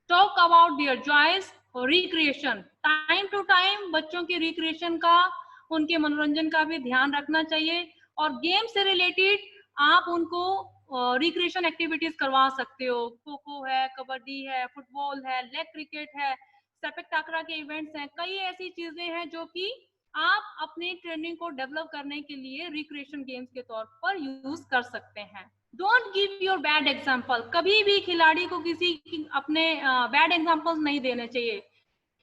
टॉक अबाउट देयर जॉयज और रिक्रिएशन। टाइम टू टाइम बच्चों के रिक्रिएशन का, उनके मनोरंजन का भी ध्यान रखना चाहिए। और गेम से रिलेटेड आप उनको रिक्रिएशन एक्टिविटीज करवा सकते हो। खो खो है, कबड्डी है, फुटबॉल है, लेग क्रिकेट है, सेपक टाकरा के इवेंट्स हैं। कई ऐसी चीजें हैं जो कि आप अपनी ट्रेनिंग को डेवलप करने के लिए रिक्रिएशन गेम्स के तौर पर यूज कर सकते हैं। Don't give your bad example. कभी भी खिलाड़ी को किसी अपने बैड एग्जाम्पल्स नहीं देने चाहिए।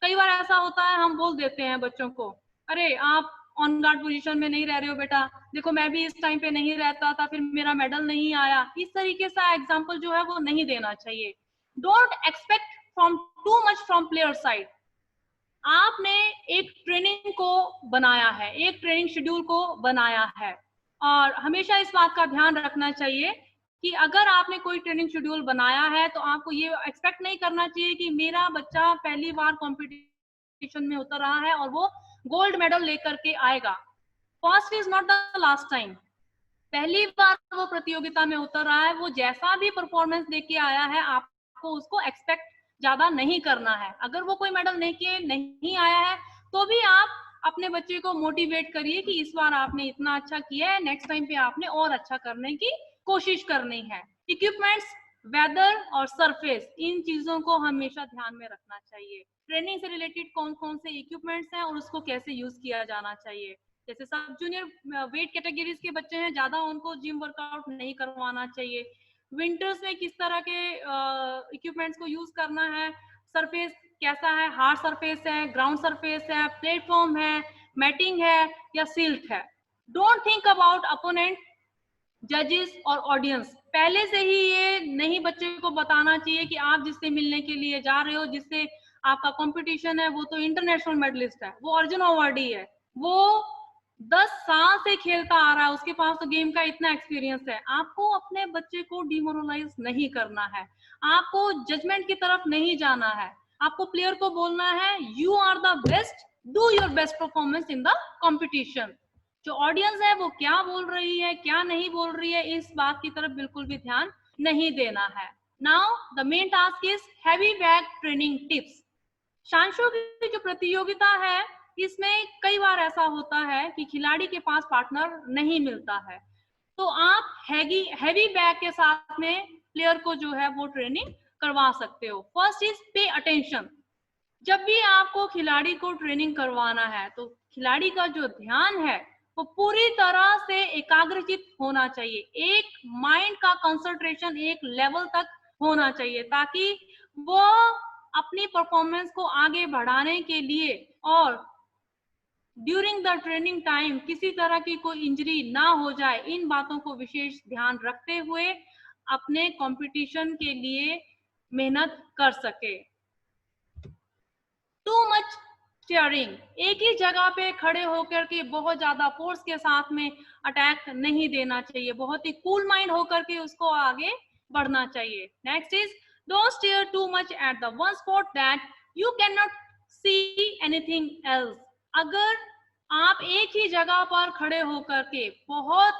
कई बार ऐसा होता है, हम बोल देते हैं बच्चों को, अरे आप ऑन गार्ड पोजीशन में नहीं रह रहे हो बेटा, देखो मैं भी इस टाइम पे नहीं रहता था, फिर मेरा मेडल नहीं आया। इस तरीके से एग्जाम्पल जो है वो नहीं देना चाहिए। Don't expect from too much from player side. आपने एक ट्रेनिंग को बनाया है, एक ट्रेनिंग शेड्यूल को बनाया है, और हमेशा इस बात का ध्यान रखना चाहिए कि अगर आपने कोई ट्रेनिंग शेड्यूल बनाया है तो आपको ये एक्सपेक्ट नहीं करना चाहिए कि मेरा बच्चा पहली बार कंपटीशन में उतर रहा है और वो गोल्ड मेडल लेकर के आएगा। First is not the last time. पहली बार वो प्रतियोगिता में उतर रहा है, वो जैसा भी परफॉर्मेंस लेके आया है आपको उसको एक्सपेक्ट ज्यादा नहीं करना है। अगर वो कोई मेडल नहीं आया है तो भी आप अपने बच्चे को मोटिवेट करिए कि इस बार आपने इतना अच्छा किया है, नेक्स्ट टाइम पे आपने और अच्छा करने की कोशिश करनी है। इक्विपमेंट्स, वेदर और सरफेस, इन चीजों को हमेशा ध्यान में रखना चाहिए। ट्रेनिंग से रिलेटेड कौन कौन से इक्विपमेंट्स हैं और उसको कैसे यूज किया जाना चाहिए। जैसे सब जूनियर वेट कैटेगरीज के बच्चे हैं, ज्यादा उनको जिम वर्कआउट नहीं करवाना चाहिए। विंटर्स में किस तरह के इक्विपमेंट्स को यूज करना है, सरफेस कैसा है, हार्ड सरफेस है, ग्राउंड सरफेस है, प्लेटफॉर्म है, मैटिंग है या सिल्क है। डोंट थिंक अबाउट अपोनेंट, जजेस और ऑडियंस। पहले से ही ये नहीं बच्चे को बताना चाहिए कि आप जिससे मिलने के लिए जा रहे हो, जिससे आपका कंपटीशन है, वो तो इंटरनेशनल मेडलिस्ट है, वो अर्जुन अवार्डी है, वो 10 साल से खेलता आ रहा है, उसके पास तो गेम का इतना एक्सपीरियंस है। आपको अपने बच्चे को डिमोरलाइज नहीं करना है, आपको जजमेंट की तरफ नहीं जाना है। आपको प्लेयर को बोलना है you are the best, do your best performance in the competition. जो ऑडियंस है वो क्या बोल रही है, क्या नहीं बोल रही है, इस बात की तरफ बिल्कुल भी ध्यान नहीं देना है। Now the main task is heavy bag training tips. Shanshu की जो प्रतियोगिता है, इसमें कई बार ऐसा होता है कि खिलाड़ी के पास पार्टनर नहीं मिलता है, तो आप हैवी बैग के साथ में प्लेयर को जो है वो ट्रेनिंग करवा सकते हो। First is pay attention. जब भी आपको खिलाड़ी को ट्रेनिंग करवाना है तो खिलाड़ी का जो ध्यान है वो पूरी तरह से एकाग्रचित होना चाहिए, एक माइंड का कंसंट्रेशन एक लेवल तक होना चाहिए, ताकि वो अपनी परफॉर्मेंस को आगे बढ़ाने के लिए और ड्यूरिंग द ट्रेनिंग टाइम किसी तरह की कोई इंजरी ना हो जाए, इन बातों को विशेष ध्यान रखते हुए अपने कंपटीशन के लिए मेहनत कर सके। टू मच चेयरिंग, एक ही जगह पे खड़े होकर के बहुत ज्यादा फोर्स के साथ में अटैक नहीं देना चाहिए, बहुत ही कूल माइंड होकर के उसको आगे बढ़ना चाहिए। Next is don't stare too much at the one spot that you can not see anything else. अगर आप एक ही जगह पर खड़े होकर के बहुत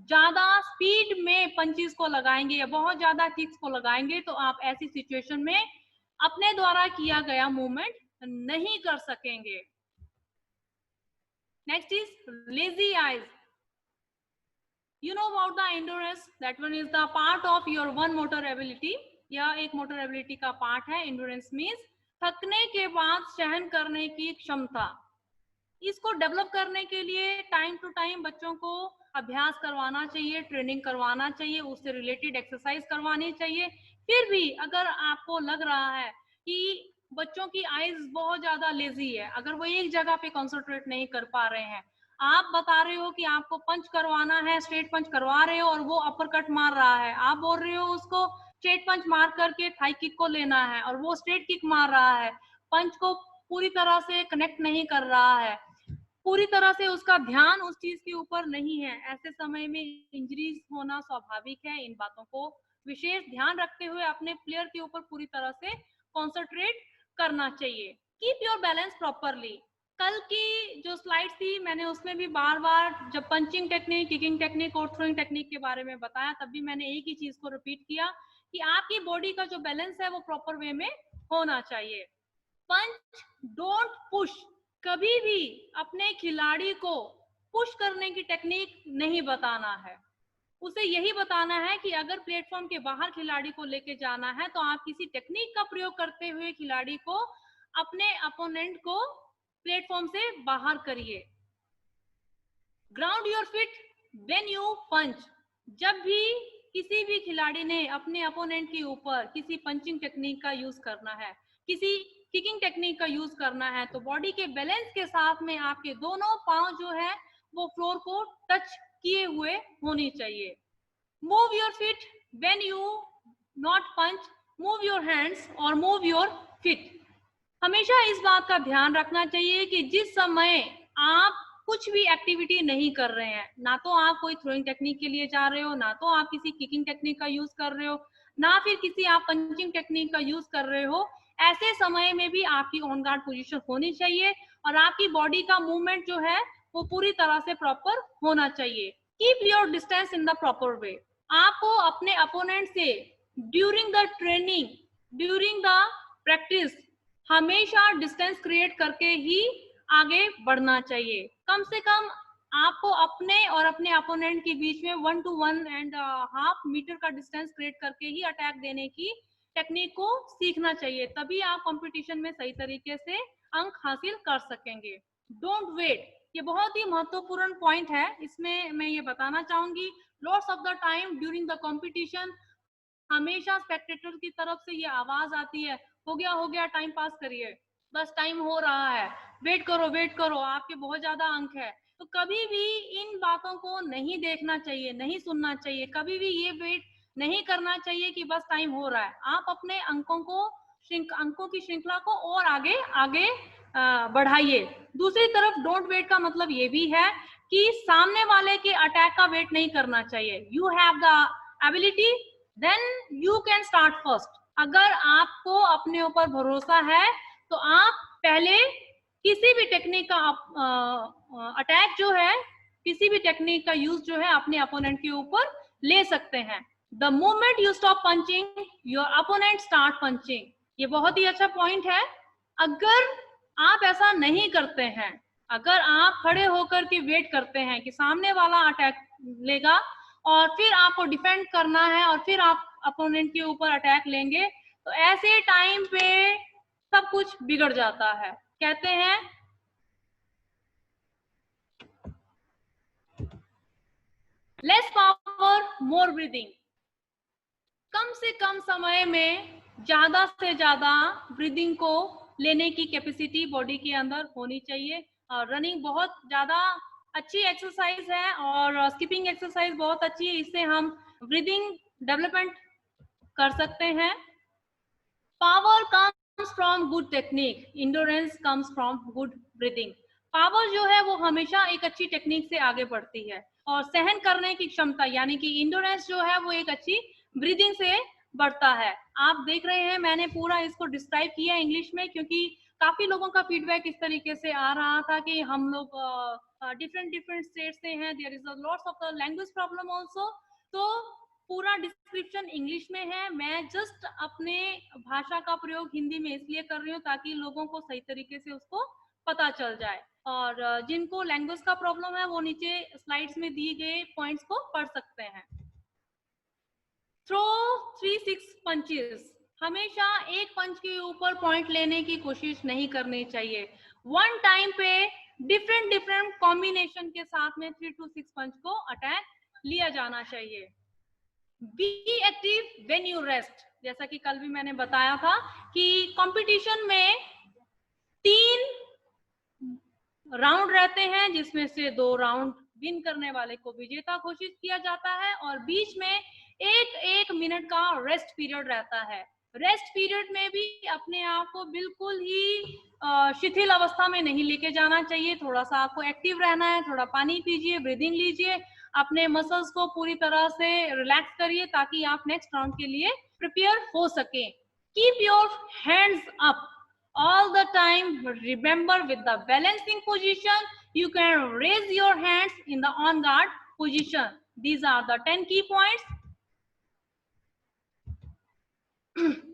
ज्यादा स्पीड में पंचेस को लगाएंगे या बहुत ज्यादा किक्स को लगाएंगे, तो आप ऐसी सिचुएशन में अपने द्वारा किया गया मूवमेंट नहीं कर सकेंगे। Next is lazy eyes. You know about the endurance, that one is the part of your one motor ability. यह एक मोटर एबिलिटी का पार्ट है। एंड्योरेंस मीन्स थकने के बाद सहन करने की क्षमता। इसको डेवलप करने के लिए टाइम टू टाइम बच्चों को अभ्यास करवाना चाहिए, ट्रेनिंग करवाना चाहिए, उससे रिलेटेड एक्सरसाइज करवानी चाहिए। फिर भी अगर आपको लग रहा है कि बच्चों की आइज बहुत ज्यादा लेजी है, अगर वो एक जगह पे कंसंट्रेट नहीं कर पा रहे हैं, आप बता रहे हो कि आपको पंच करवाना है, स्ट्रेट पंच करवा रहे हो और वो अपर कट मार रहा है, आप बोल रहे हो उसको स्ट्रेट पंच मार करके थाई किक को लेना है और वो स्ट्रेट किक मार रहा है, पंच को पूरी तरह से कनेक्ट नहीं कर रहा है, पूरी तरह से उसका ध्यान उस चीज के ऊपर नहीं है, ऐसे समय में इंजरीज होना स्वाभाविक है। इन बातों को विशेष ध्यान रखते हुए अपने प्लेयर के ऊपर पूरी तरह से कॉन्सेंट्रेट करना चाहिए। Keep your balance properly. कल की जो स्लाइड थी मैंने उसमें भी बार बार जब पंचिंग टेक्निक, किकिंग टेक्निक और थ्रोइंग टेक्निक के बारे में बताया, तब भी मैंने एक ही चीज को रिपीट किया कि आपकी बॉडी का जो बैलेंस है वो प्रॉपर वे में होना चाहिए। पंच डोंट पुश, कभी भी अपने खिलाड़ी को पुश करने की टेक्निक नहीं बताना है, उसे यही बताना है कि अगर प्लेटफॉर्म के बाहर खिलाड़ी को लेके जाना है तो आप किसी टेक्निक का प्रयोग करते हुए खिलाड़ी को, अपने अपोनेंट को प्लेटफॉर्म से बाहर करिए। Ground your feet when you punch, जब भी किसी भी खिलाड़ी ने अपने अपोनेंट के ऊपर किसी पंचिंग टेक्निक का यूज करना है, किसी किकिंग टेक्निक का यूज करना है, तो बॉडी के बैलेंस के साथ में आपके दोनों पांव जो है वो फ्लोर को टच किए हुए होनी चाहिए। Move your feet when you not punch, move your hands और मूव योर फीट। हमेशा इस बात का ध्यान रखना चाहिए कि जिस समय आप कुछ भी एक्टिविटी नहीं कर रहे हैं, ना तो आप कोई थ्रोइंग टेक्निक के लिए जा रहे हो, ना तो आप किसी किकिंग टेक्निक का यूज कर रहे हो, ना फिर किसी आप पंचिंग टेक्निक का यूज कर रहे हो, ऐसे समय में भी आपकी ऑन गार्ड पोजीशन होनी चाहिए और आपकी बॉडी का मूवमेंट जो है वो पूरी तरह से प्रॉपर होना चाहिए। Keep your distance in the proper way. आपको अपने अपोनेंट से during the training, during the practice हमेशा डिस्टेंस क्रिएट करके ही आगे बढ़ना चाहिए। कम से कम आपको अपने और अपने अपोनेंट के बीच में 1 to 1.5 मीटर का डिस्टेंस क्रिएट करके ही अटैक देने की टेक्निक को सीखना चाहिए, तभी आप कंपटीशन में सही तरीके से अंक हासिल कर सकेंगे। डोंट वेट, ये बहुत ही महत्वपूर्ण पॉइंट है, इसमें मैं ये बताना चाहूंगी, lots of the time during the competition हमेशा स्पेक्टेटर की तरफ से ये आवाज आती है, हो गया टाइम पास करिए, बस टाइम हो रहा है, वेट करो, आपके बहुत ज्यादा अंक है। तो कभी भी इन बातों को नहीं देखना चाहिए, नहीं सुनना चाहिए, कभी भी ये वेट नहीं करना चाहिए कि बस टाइम हो रहा है। आप अपने अंकों की श्रृंखला को और आगे आगे बढ़ाइए। दूसरी तरफ डोंट वेट का मतलब ये भी है कि सामने वाले के अटैक का वेट नहीं करना चाहिए। You have the ability, then you can start first. अगर आपको अपने ऊपर भरोसा है तो आप पहले किसी भी टेक्निक का अटैक जो है, किसी भी टेक्निक का यूज जो है अपने अपोनेंट के ऊपर ले सकते हैं। The moment you stop punching your opponent start punching, ये बहुत ही अच्छा पॉइंट है। अगर आप ऐसा नहीं करते हैं, अगर आप खड़े होकर के वेट करते हैं कि सामने वाला अटैक लेगा और फिर आपको डिफेंड करना है और फिर आप अपोनेंट के ऊपर अटैक लेंगे, तो ऐसे टाइम पे सब कुछ बिगड़ जाता है। कहते हैं लेस पावर मोर ब्रीदिंग, कम से कम समय में ज्यादा से ज्यादा ब्रीदिंग को लेने की कैपेसिटी बॉडी के अंदर होनी चाहिए। रनिंग बहुत ज्यादा अच्छी एक्सरसाइज है और स्किपिंग एक्सरसाइज बहुत अच्छी है, इससे हम ब्रीदिंग डेवलपमेंट कर सकते हैं। Power comes from good technique, endurance comes from good breathing. Power जो है वो हमेशा एक अच्छी टेक्निक से आगे बढ़ती है और सहन करने की क्षमता यानी कि इंडोरेंस जो है वो एक अच्छी ब्रीदिंग से बढ़ता है। आप देख रहे हैं मैंने पूरा इसको डिस्क्राइब किया इंग्लिश में, क्योंकि काफी लोगों का फीडबैक इस तरीके से आ रहा था कि हम लोग डिफरेंट स्टेट से हैं, there is a lots of the language problem also. तो पूरा डिस्क्रिप्शन इंग्लिश में है, मैं जस्ट अपने भाषा का प्रयोग हिंदी में इसलिए कर रही हूँ ताकि लोगों को सही तरीके से उसको पता चल जाए। और जिनको लैंग्वेज का प्रॉब्लम है वो नीचे स्लाइड्स में दिए गए पॉइंट्स को पढ़ सकते हैं। थ्रो 3-6 पंचेस, हमेशा एक पंच के ऊपर पॉइंट लेने की कोशिश नहीं करनी चाहिए। वन टाइम पे डिफरेंट कॉम्बिनेशन के साथ में 3 to 6 पंच को अटैक लिया जाना चाहिए। Be active when you rest, जैसा कि कल भी मैंने बताया था कि कंपटीशन में 3 राउंड रहते हैं जिसमें से 2 राउंड विन करने वाले को विजेता घोषित किया जाता है और बीच में एक मिनट का रेस्ट पीरियड रहता है। रेस्ट पीरियड में भी अपने आप को बिल्कुल ही शिथिल अवस्था में नहीं लेके जाना चाहिए, थोड़ा सा आपको एक्टिव रहना है, थोड़ा पानी पीजिए, ब्रीदिंग लीजिए, अपने मसल्स को पूरी तरह से रिलैक्स करिए ताकि आप नेक्स्ट राउंड के लिए प्रिपेयर हो सके। Keep your hands up all the time. Remember, with the balancing position you can raise your hands in the on guard position. These are the 10 key points.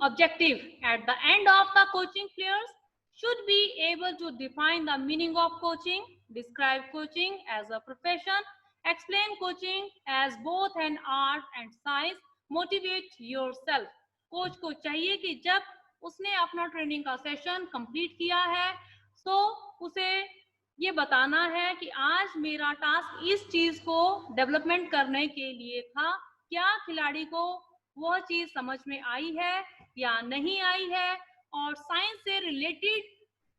Objective: at the end of the coaching, players should be able to define the meaning of coaching, describe coaching as a profession, explain coaching as both an art and science, motivate yourself. Coach को चाहिए कि जब उसने अपना training का session complete किया है तो उसे ये बताना है कि आज मेरा टास्क इस चीज को डेवलपमेंट करने के लिए था, क्या खिलाड़ी को वह चीज समझ में आई है या नहीं आई है, और साइंस से रिलेटेड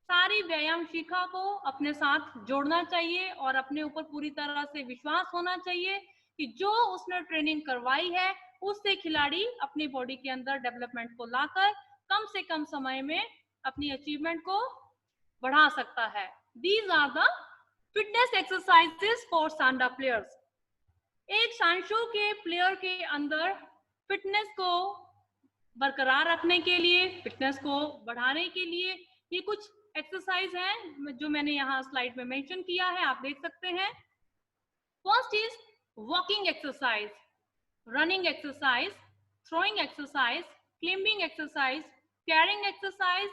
सारी व्यायाम शिक्षा को अपने साथ जोड़ना चाहिए और अपने ऊपर पूरी तरह से विश्वास होना चाहिए कि जो उसने ट्रेनिंग करवाई है उससे खिलाड़ी अपनी बॉडी के अंदर डेवलपमेंट को लाकर कम से कम समय में अपनी अचीवमेंट को बढ़ा सकता है। These are the fitness exercises for Sanda players. एक सांशो के प्लेयर के अंदर फिटनेस को बरकरार रखने के लिए, फिटनेस को बढ़ाने के लिए ये कुछ एक्सरसाइज हैं जो मैंने यहाँ स्लाइड में मेंशन किया है, आप देख सकते हैं। First is walking exercise, running exercise, throwing exercise, climbing exercise, carrying exercise,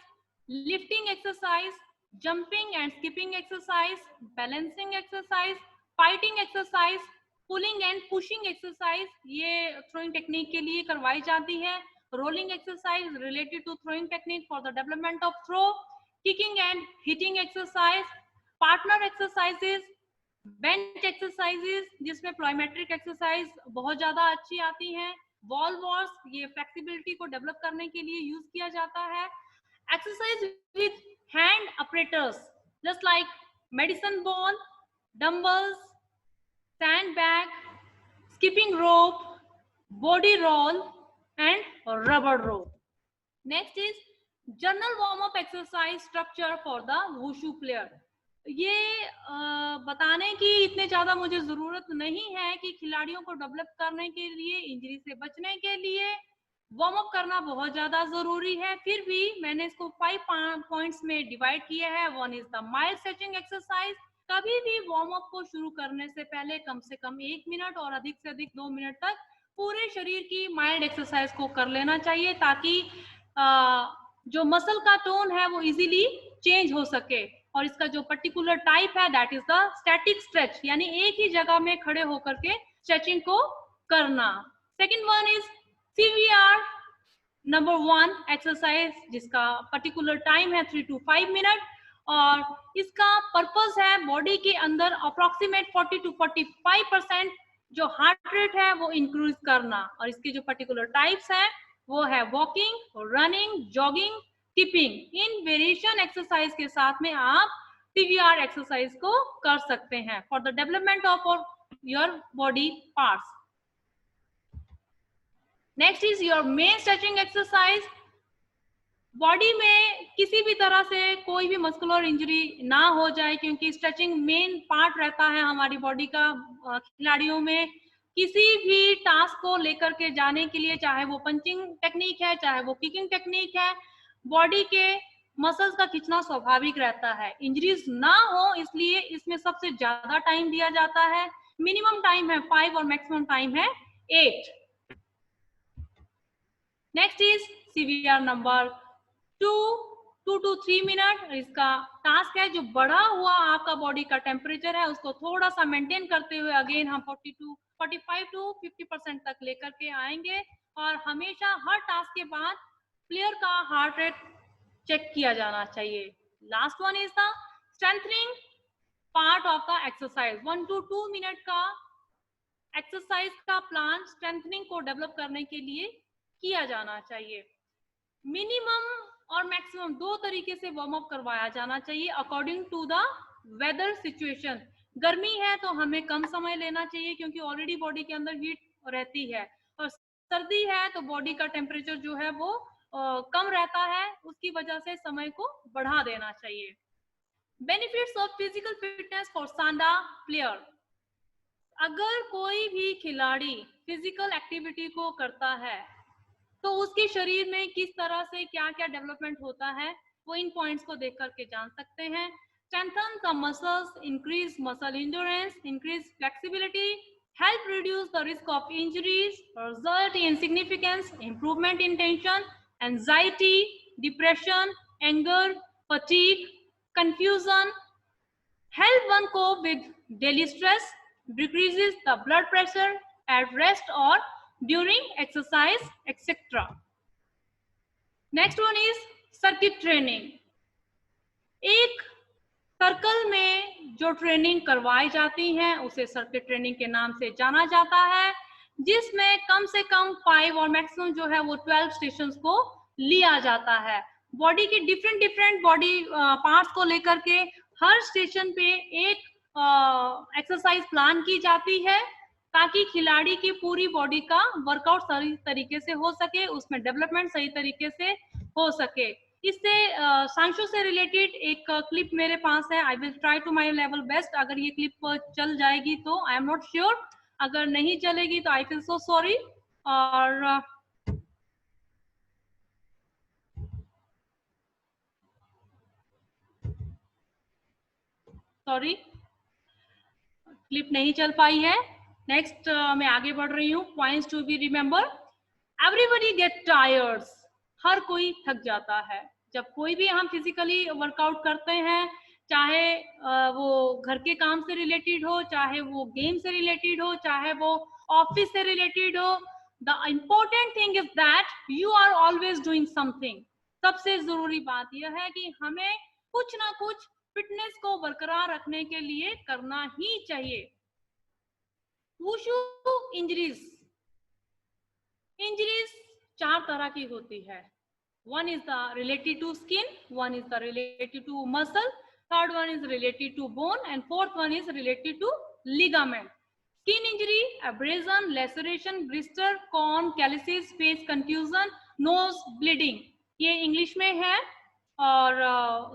lifting exercise, jumping and skipping exercise, balancing exercise, fighting exercise, pulling and pushing exercise, ये throwing technique के लिए करवाई जाती है। rolling exercise related to throwing technique for the development of throw, kicking and hitting exercise, partner exercises, bench exercises जिसमें प्लयोमेट्रिक exercise बहुत ज्यादा अच्छी आती हैं, वॉल वॉर्स ये फ्लेक्सिबिलिटी को डेवलप करने के लिए यूज किया जाता है, exercise with hand operators just like medicine ball, dumbbells, sand bag, skipping rope, body roll and rubber rope. Next is general warm up exercise structure for the wushu player. ये बताने की इतने ज्यादा मुझे जरूरत नहीं है कि खिलाड़ियों को डेवलप करने के लिए, इंजरी से बचने के लिए वार्म अप करना बहुत ज्यादा जरूरी है, फिर भी मैंने इसको 5 पॉइंट्स में डिवाइड किया है। One is the mild stretching exercise, कभी भी वार्म अप को शुरू करने से पहले कम से कम 1 मिनट और अधिक से अधिक 2 मिनट तक पूरे शरीर की माइल्ड एक्सरसाइज को कर लेना चाहिए ताकि जो मसल का टोन है वो इजीली चेंज हो सके। और इसका जो पर्टिकुलर टाइप है that is the static stretch, यानी एक ही जगह में खड़े होकर के स्ट्रेचिंग को करना। Second one is CVR number 1 exercise जिसका पर्टिकुलर टाइम है 3 to 5 मिनट और इसका पर्पस है बॉडी के अंदर अप्रोक्सीमेट 40 to 45% जो हार्ट रेट है वो इंक्रीज करना, और इसके जो पर्टिकुलर टाइप्स हैं वो है वॉकिंग, रनिंग, जॉगिंग, टिपिंग। इन वेरिएशन एक्सरसाइज के साथ में आप पीवीआर एक्सरसाइज को कर सकते हैं for the development of your body parts. Next is your main stretching exercise. Body में किसी भी तरह से कोई भी मस्कुलर इंजरी ना हो जाए, क्योंकि स्ट्रेचिंग मेन पार्ट रहता है हमारी बॉडी का खिलाड़ियों में। किसी भी टास्क को लेकर के जाने के लिए, चाहे वो पंचिंग टेक्निक है, चाहे वो किकिंग टेक्निक है, बॉडी के मसल्स का खींचना स्वाभाविक रहता है। इंजरीज ना हो इसलिए इसमें सबसे ज्यादा टाइम दिया जाता है। मिनिमम टाइम है 5 और मैक्सिमम टाइम है 8। Next is CVR number 2 to 3 minute. इसका टास्क है जो बढ़ा हुआ आपका बॉडी का टेम्परेचर है उसको थोड़ा सा मेंटेन करते हुए अगेन हम 45 to 50% तक लेकर के आएंगे। और हमेशा हर टास्क के बाद प्लेयर का हार्ट रेट चेक किया जाना चाहिए। Last one is the strengthening part of the exercise. 1 to 2 minute का एक्सरसाइज का प्लान स्ट्रेंथनिंग को डेवलप करने के लिए किया जाना चाहिए। मिनिमम और मैक्सिमम 2 तरीके से वार्म अप करवाया जाना चाहिए according to the weather situation. गर्मी है तो हमें कम समय लेना चाहिए क्योंकि ऑलरेडी बॉडी के अंदर हीट रहती है, और सर्दी है तो बॉडी का टेम्परेचर जो है वो कम रहता है, उसकी वजह से समय को बढ़ा देना चाहिए। Benefits of physical fitness for Sanda player. अगर कोई भी खिलाड़ी फिजिकल एक्टिविटी को करता है तो उसके शरीर में किस तरह से क्या क्या डेवलपमेंट होता है वो इन पॉइंट्स को देख करके जान सकते हैं। Strengthen the muscles, increase muscle endurance, increase flexibility, help reduce the risk of injuries, result in significance improvement in tension, anxiety, depression, anger, fatigue, confusion, help one cope with daily stress, decreases the blood pressure at rest or during exercise, etc. Next one is circuit training. एक circle में जो training करवाई जाती है उसे circuit training के नाम से जाना जाता है, जिसमें कम से कम 5 और मैक्सिमम जो है वो 12 स्टेशंस को लिया जाता है। बॉडी के डिफरेंट बॉडी पार्ट्स को लेकर के हर स्टेशन पे एक एक्सरसाइज प्लान की जाती है ताकि खिलाड़ी की पूरी बॉडी का वर्कआउट सही तरीके से हो सके, उसमें डेवलपमेंट सही तरीके से हो सके। इससे सांशो से रिलेटेड एक क्लिप मेरे पास है। I will try to my level best. अगर ये क्लिप चल जाएगी तो आई एम नॉट श्योर, अगर नहीं चलेगी तो आई फील सो सॉरी। और सॉरी क्लिप नहीं चल पाई है। नेक्स्ट मैं आगे बढ़ रही हूँ। Points to be remember, everybody get tired. हर कोई थक जाता है जब कोई भी हम फिजिकली वर्कआउट करते हैं, चाहे वो घर के काम से रिलेटेड हो, चाहे वो गेम से रिलेटेड हो, चाहे वो ऑफिस से रिलेटेड हो। The important thing is that you are always doing something. सबसे जरूरी बात यह है कि हमें कुछ ना कुछ फिटनेस को बरकरार रखने के लिए करना ही चाहिए। वुशु इंजरीज, इंजरीज 4 तरह की होती है। One is the related to skin, one is the related to muscle, third one is related to bone, and fourth one is related to ligament. Skin injury, abrasion, laceration, blister, corn, calluses, face contusion, nose bleeding. ये English में है और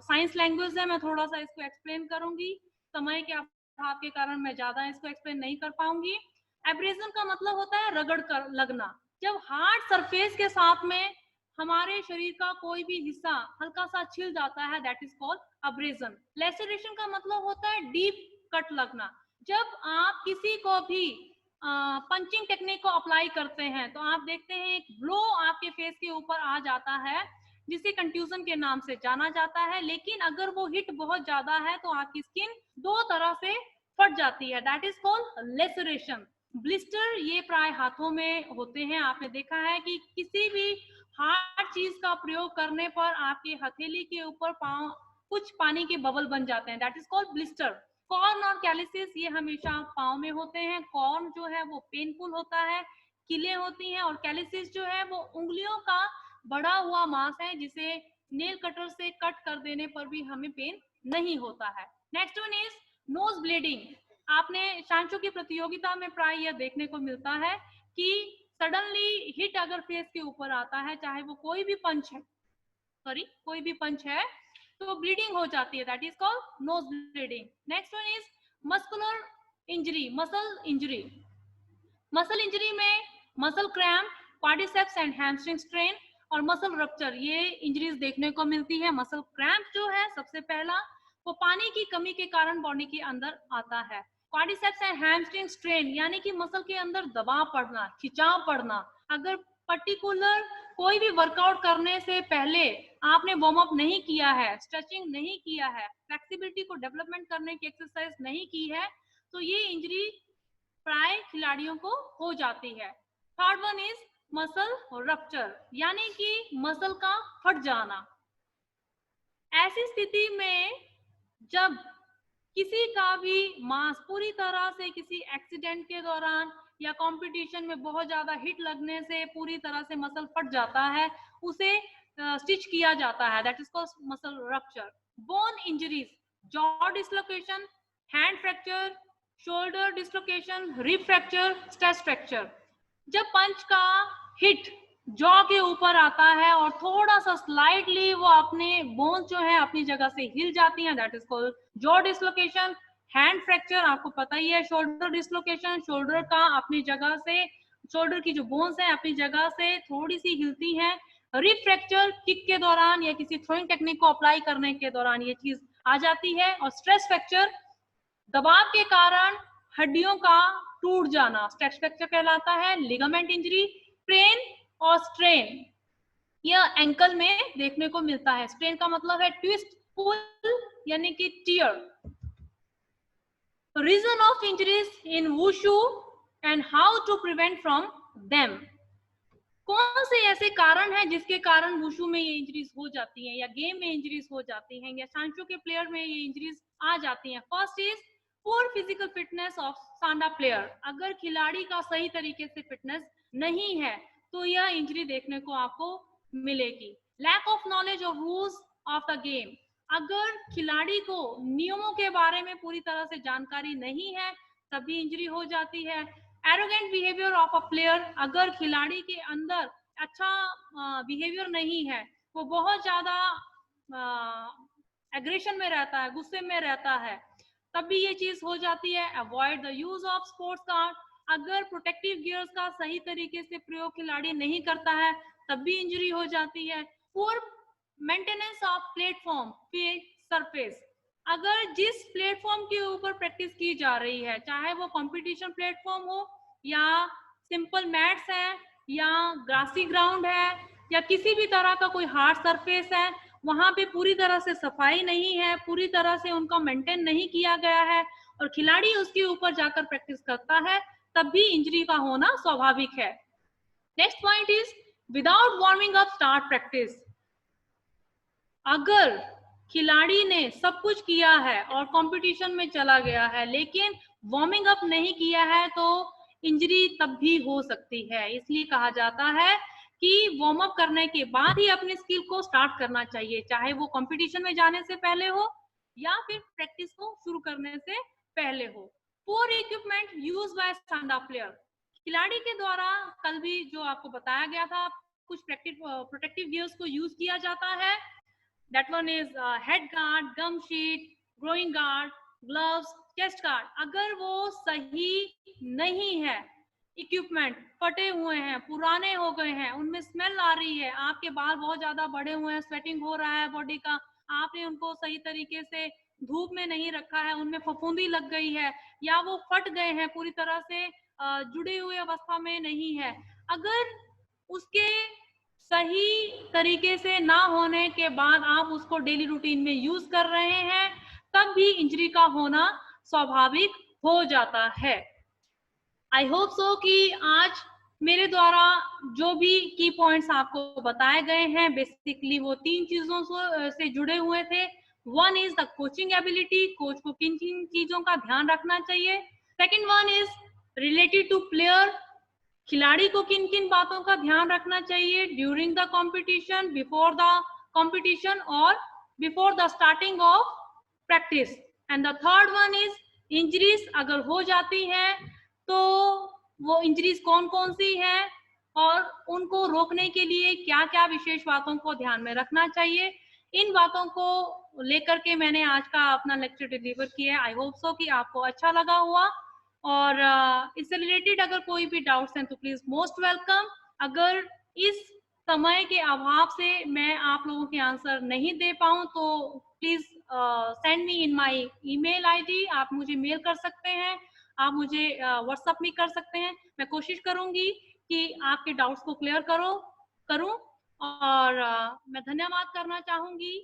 science language है। मैं थोड़ा सा इसको explain करूंगी, समय के अभाव के कारण मैं ज्यादा इसको एक्सप्लेन नहीं कर पाऊंगी। एब्रेजन का मतलब होता है रगड़ कर लगना। जब हार्ड सरफेस के साथ में हमारे शरीर का कोई भी हिस्सा हल्का सा छिल जाता है, that is called abrasion. Laceration का मतलब होता है डीप कट लगना। जब आप किसी को भी पंचिंग टेक्निक को अप्लाई करते हैं तो आप देखते हैं एक ब्लो आपके फेस के ऊपर आ जाता है जिसे कंट्यूजन के नाम से जाना जाता है। लेकिन अगर वो हिट बहुत ज्यादा है तो आपकी स्किन 2 तरह से फट जाती है, that is called laceration. Blister ये प्राय हाथों में होते हैं। आपने देखा है कि किसी भी हार्ड चीज का प्रयोग करने पर आपके हथेली के ऊपर कुछ पानी के बबल बन जाते हैं, that is called blister. Corn और कैलिसिस ये हमेशा पाँव में होते हैं। कॉर्न जो है वो पेनफुल होता है, कीलें होती हैं, और कैलिसिस जो है वो उंगलियों का बढ़ा हुआ मांस है जिसे नेल कटर से कट कर देने पर भी हमें पेन नहीं होता है। Next one is nose bleeding. आपने शांचो की प्रतियोगिता में प्राय यह देखने को मिलता है कि सडनली हिट अगर फेस के ऊपर आता है, चाहे वो कोई भी पंच है, कोई भी पंच है, तो ब्लीडिंग हो जाती है, that is called nose bleeding. Next one is muscular injury, muscle injury. Muscle injury में muscle cramp, quadriceps and hamstring strain और मसल रप्चर, ये इंजरीज देखने को मिलती है। मसल क्रैम्प जो है सबसे पहला, वो पानी की कमी के कारण बॉडी के अंदर आता है। क्वाड्रिसेप्स एंड हैमस्ट्रिंग स्ट्रेन यानी कि मसल के अंदर दबाव पड़ना, खिंचाव पड़ना। अगर पर्टिकुलर कोई भी वर्कआउट करने से पहले आपने वार्म अप नहीं किया है, स्ट्रेचिंग नहीं किया है, फ्लेक्सिबिलिटी को डेवलपमेंट करने की एक्सरसाइज नहीं की है, तो ये इंजरी प्राय खिलाड़ियों को हो जाती है। Third one is muscle rupture, यानी कि मसल का फट जाना। ऐसी स्थिति में जब किसी का भी मांस पूरी तरह से किसी एक्सीडेंट के दौरान या कंपटीशन में बहुत ज्यादा हिट लगने से पूरी तरह से मसल फट जाता है, उसे स्टिच किया जाता है, that is called muscle rupture. Bone injuries, jaw dislocation, hand fracture, shoulder dislocation, rib fracture, stress fracture. जब पंच का हिट जॉ के ऊपर आता है और थोड़ा सा स्लाइटली वो अपने बोन्स जो है अपनी जगह से हिल जाती हैं, that is called jaw dislocation. Hand fracture आपको पता ही है। शोल्डर डिसलोकेशन, शोल्डर का अपनी जगह से, शोल्डर की जो बोन्स है अपनी जगह से थोड़ी सी हिलती हैं। रिब फ्रैक्चर किक के दौरान या किसी थ्रोइंग टेक्निक को अप्लाई करने के दौरान ये चीज आ जाती है। और स्ट्रेस फ्रैक्चर, दबाव के कारण हड्डियों का टूट जाना, स्ट्रेस फ्रैक्चर कहलाता है। लिगामेंट इंजरी, स्ट्रेन और स्ट्रेन, यह एंकल में देखने को मिलता है। स्ट्रेन का मतलब है ट्विस्ट, पुल यानी कि tear. Reason of injuries in wushu and how to prevent from them. कौन से ऐसे कारण हैं जिसके कारण वुशु में ये इंजरीज हो जाती हैं, या गेम में इंजरीज हो जाती हैं, या सांचो के प्लेयर में ये इंजरीज आ जाती हैं। First is poor physical fitness of Sanda player. अगर खिलाड़ी का सही तरीके से फिटनेस नहीं है तो यह इंजरी देखने को आपको मिलेगी। Lack of knowledge of rules of the game. अगर खिलाड़ी को नियमों के बारे में पूरी तरह से जानकारी नहीं है तभी इंजरी हो जाती है। Arrogant behaviour of a player. अगर खिलाड़ी के अंदर अच्छा बिहेवियर नहीं है, वो बहुत ज्यादा एग्रेशन में रहता है, गुस्से में रहता है, तब भी ये चीज हो जाती है। Avoid the use of sports card. अगर प्रोटेक्टिव गियर्स का सही तरीके से प्रयोग खिलाड़ी नहीं करता है तब भी इंजरी हो जाती है। पुअर मेंटेनेंस ऑफ प्लेटफॉर्म पे सरफेस। अगर जिस प्लेटफॉर्म के ऊपर प्रैक्टिस की जा रही है, चाहे वो कंपटीशन प्लेटफॉर्म हो या सिंपल मैट्स है या ग्रासी ग्राउंड है या किसी भी तरह का कोई हार्ड सरफेस है, वहां पे पूरी तरह से सफाई नहीं है, पूरी तरह से उनका मेंटेन नहीं किया गया है और खिलाड़ी उसके ऊपर जाकर प्रैक्टिस करता है, तब भी इंजरी का होना स्वाभाविक है। Next point is without warming up start practice. अगर खिलाड़ी ने सब कुछ किया है और कंपटीशन में चला गया है लेकिन वार्मिंग अप नहीं किया है तो इंजरी तब भी हो सकती है। इसलिए कहा जाता है कि वार्म अप करने के बाद ही अपनी स्किल को स्टार्ट करना चाहिए, चाहे वो कंपटीशन में जाने से पहले हो या फिर प्रैक्टिस को शुरू करने से पहले हो। Poor equipment use by Sanda player. खिलाड़ी के द्वारा कल भी जो आपको बताया गया था, कुछ प्रोटेक्टिव गियर्स को यूज किया जाता है। That one is head guard, gum sheet, groin guard, gloves, chest guard. अगर वो सही नहीं है, इक्विपमेंट फटे हुए हैं, पुराने हो गए हैं, उनमें स्मेल आ रही है, आपके बाल बहुत ज्यादा बड़े हुए हैं, स्वेटिंग हो रहा है बॉडी का, आपने उनको सही तरीके से धूप में नहीं रखा है, उनमें फफूंदी लग गई है या वो फट गए हैं, पूरी तरह से जुड़े हुए अवस्था में नहीं है, अगर उसके सही तरीके से ना होने के बाद आप उसको डेली रूटीन में यूज कर रहे हैं, तब भी इंजरी का होना स्वाभाविक हो जाता है। आई होप सो कि आज मेरे द्वारा जो भी की पॉइंट्स आपको बताए गए हैं, बेसिकली वो 3 चीजों से जुड़े हुए थे। One is the coaching ability, coach को किन किन चीजों का ध्यान रखना चाहिए। Second one is related to player, खिलाड़ी को किन किन बातों का ध्यान रखना चाहिए during the competition, before the competition और before the starting of practice. And the third one is injuries अगर हो जाती है तो वो इंजरीज कौन कौन सी है और उनको रोकने के लिए क्या क्या विशेष बातों को ध्यान में रखना चाहिए। इन बातों को लेकर के मैंने आज का अपना लेक्चर डिलीवर किया है। आई होप सो कि आपको अच्छा लगा हुआ, और इससे रिलेटेड अगर कोई भी डाउट्स हैं तो प्लीज मोस्ट वेलकम। अगर इस समय के अभाव से मैं आप लोगों के आंसर नहीं दे पाऊं तो please send me in my email ID. आप मुझे मेल कर सकते हैं, आप मुझे व्हाट्सएप में कर सकते हैं। मैं कोशिश करूंगी कि आपके डाउट्स को क्लियर करूं। और मैं धन्यवाद करना चाहूंगी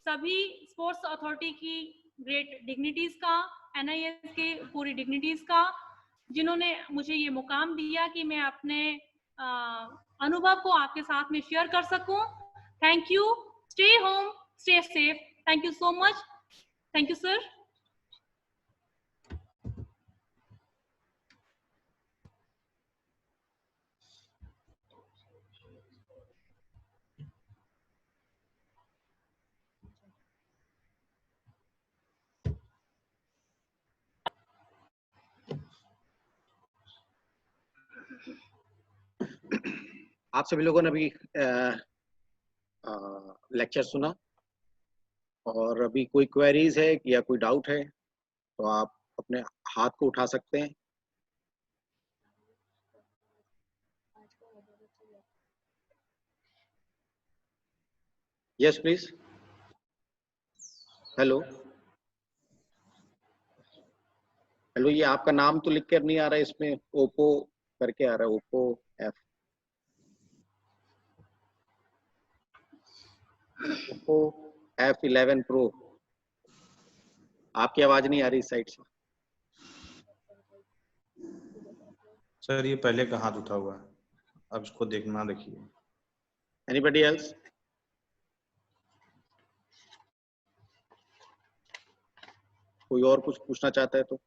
सभी स्पोर्ट्स अथॉरिटी की ग्रेट डिग्निटीज का, NIS के पूरी डिग्निटीज का, जिन्होंने मुझे ये मुकाम दिया कि मैं अपने अनुभव को आपके साथ में शेयर कर सकूं। Thank you. Stay home, stay safe. Thank you so much. Thank you sir. आप सभी लोगों ने अभी लेक्चर सुना, और अभी कोई क्वेरीज है या कोई डाउट है तो आप अपने हाथ को उठा सकते हैं। Yes please. हेलो हेलो, ये आपका नाम तो लिख कर नहीं आ रहा है, इसमें ओप्पो करके आ रहा है, ओप्पो F11 Pro। आपकी आवाज नहीं आ रही इस साइड से। सर ये पहले का हाथ उठा हुआ है, अब इसको देखना देखिए। Anybody else? कोई और कुछ पूछना चाहता है तो?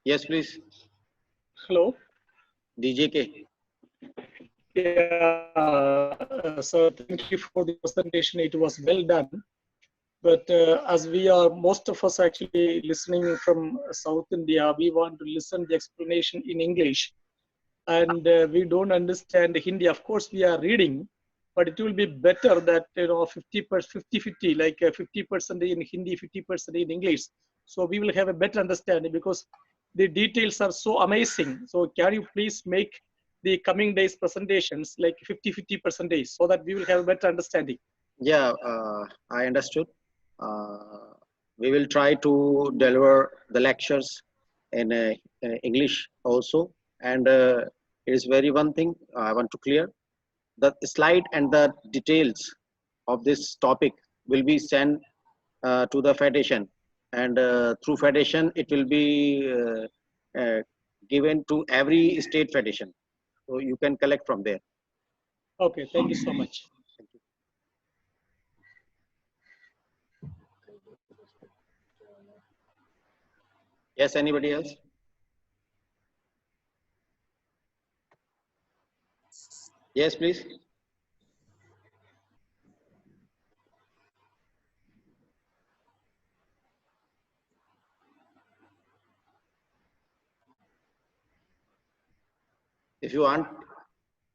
Yes please. Hello. DJ के। Yeah, so thank you for the presentation. It was well done. But as we are, most of us actually listening from South India, we want to listen the explanation in English. And we don't understand Hindi. Of course, we are reading, but it will be better that, 50-50, like 50% in Hindi, 50% in English. So we will have a better understanding because the details are so amazing. So can you please make the coming days presentations like 50-50% so that we will have a better understanding? Yeah, I understood. We will try to deliver the lectures in English also. And it is very one thing I want to clear. The slide and the details of this topic will be sent to the Federation. And through Federation, it will be given to every state Federation. So you can collect from there. Okay, thank you so much. Thank you. Yes, anybody else? Yes, please. If you want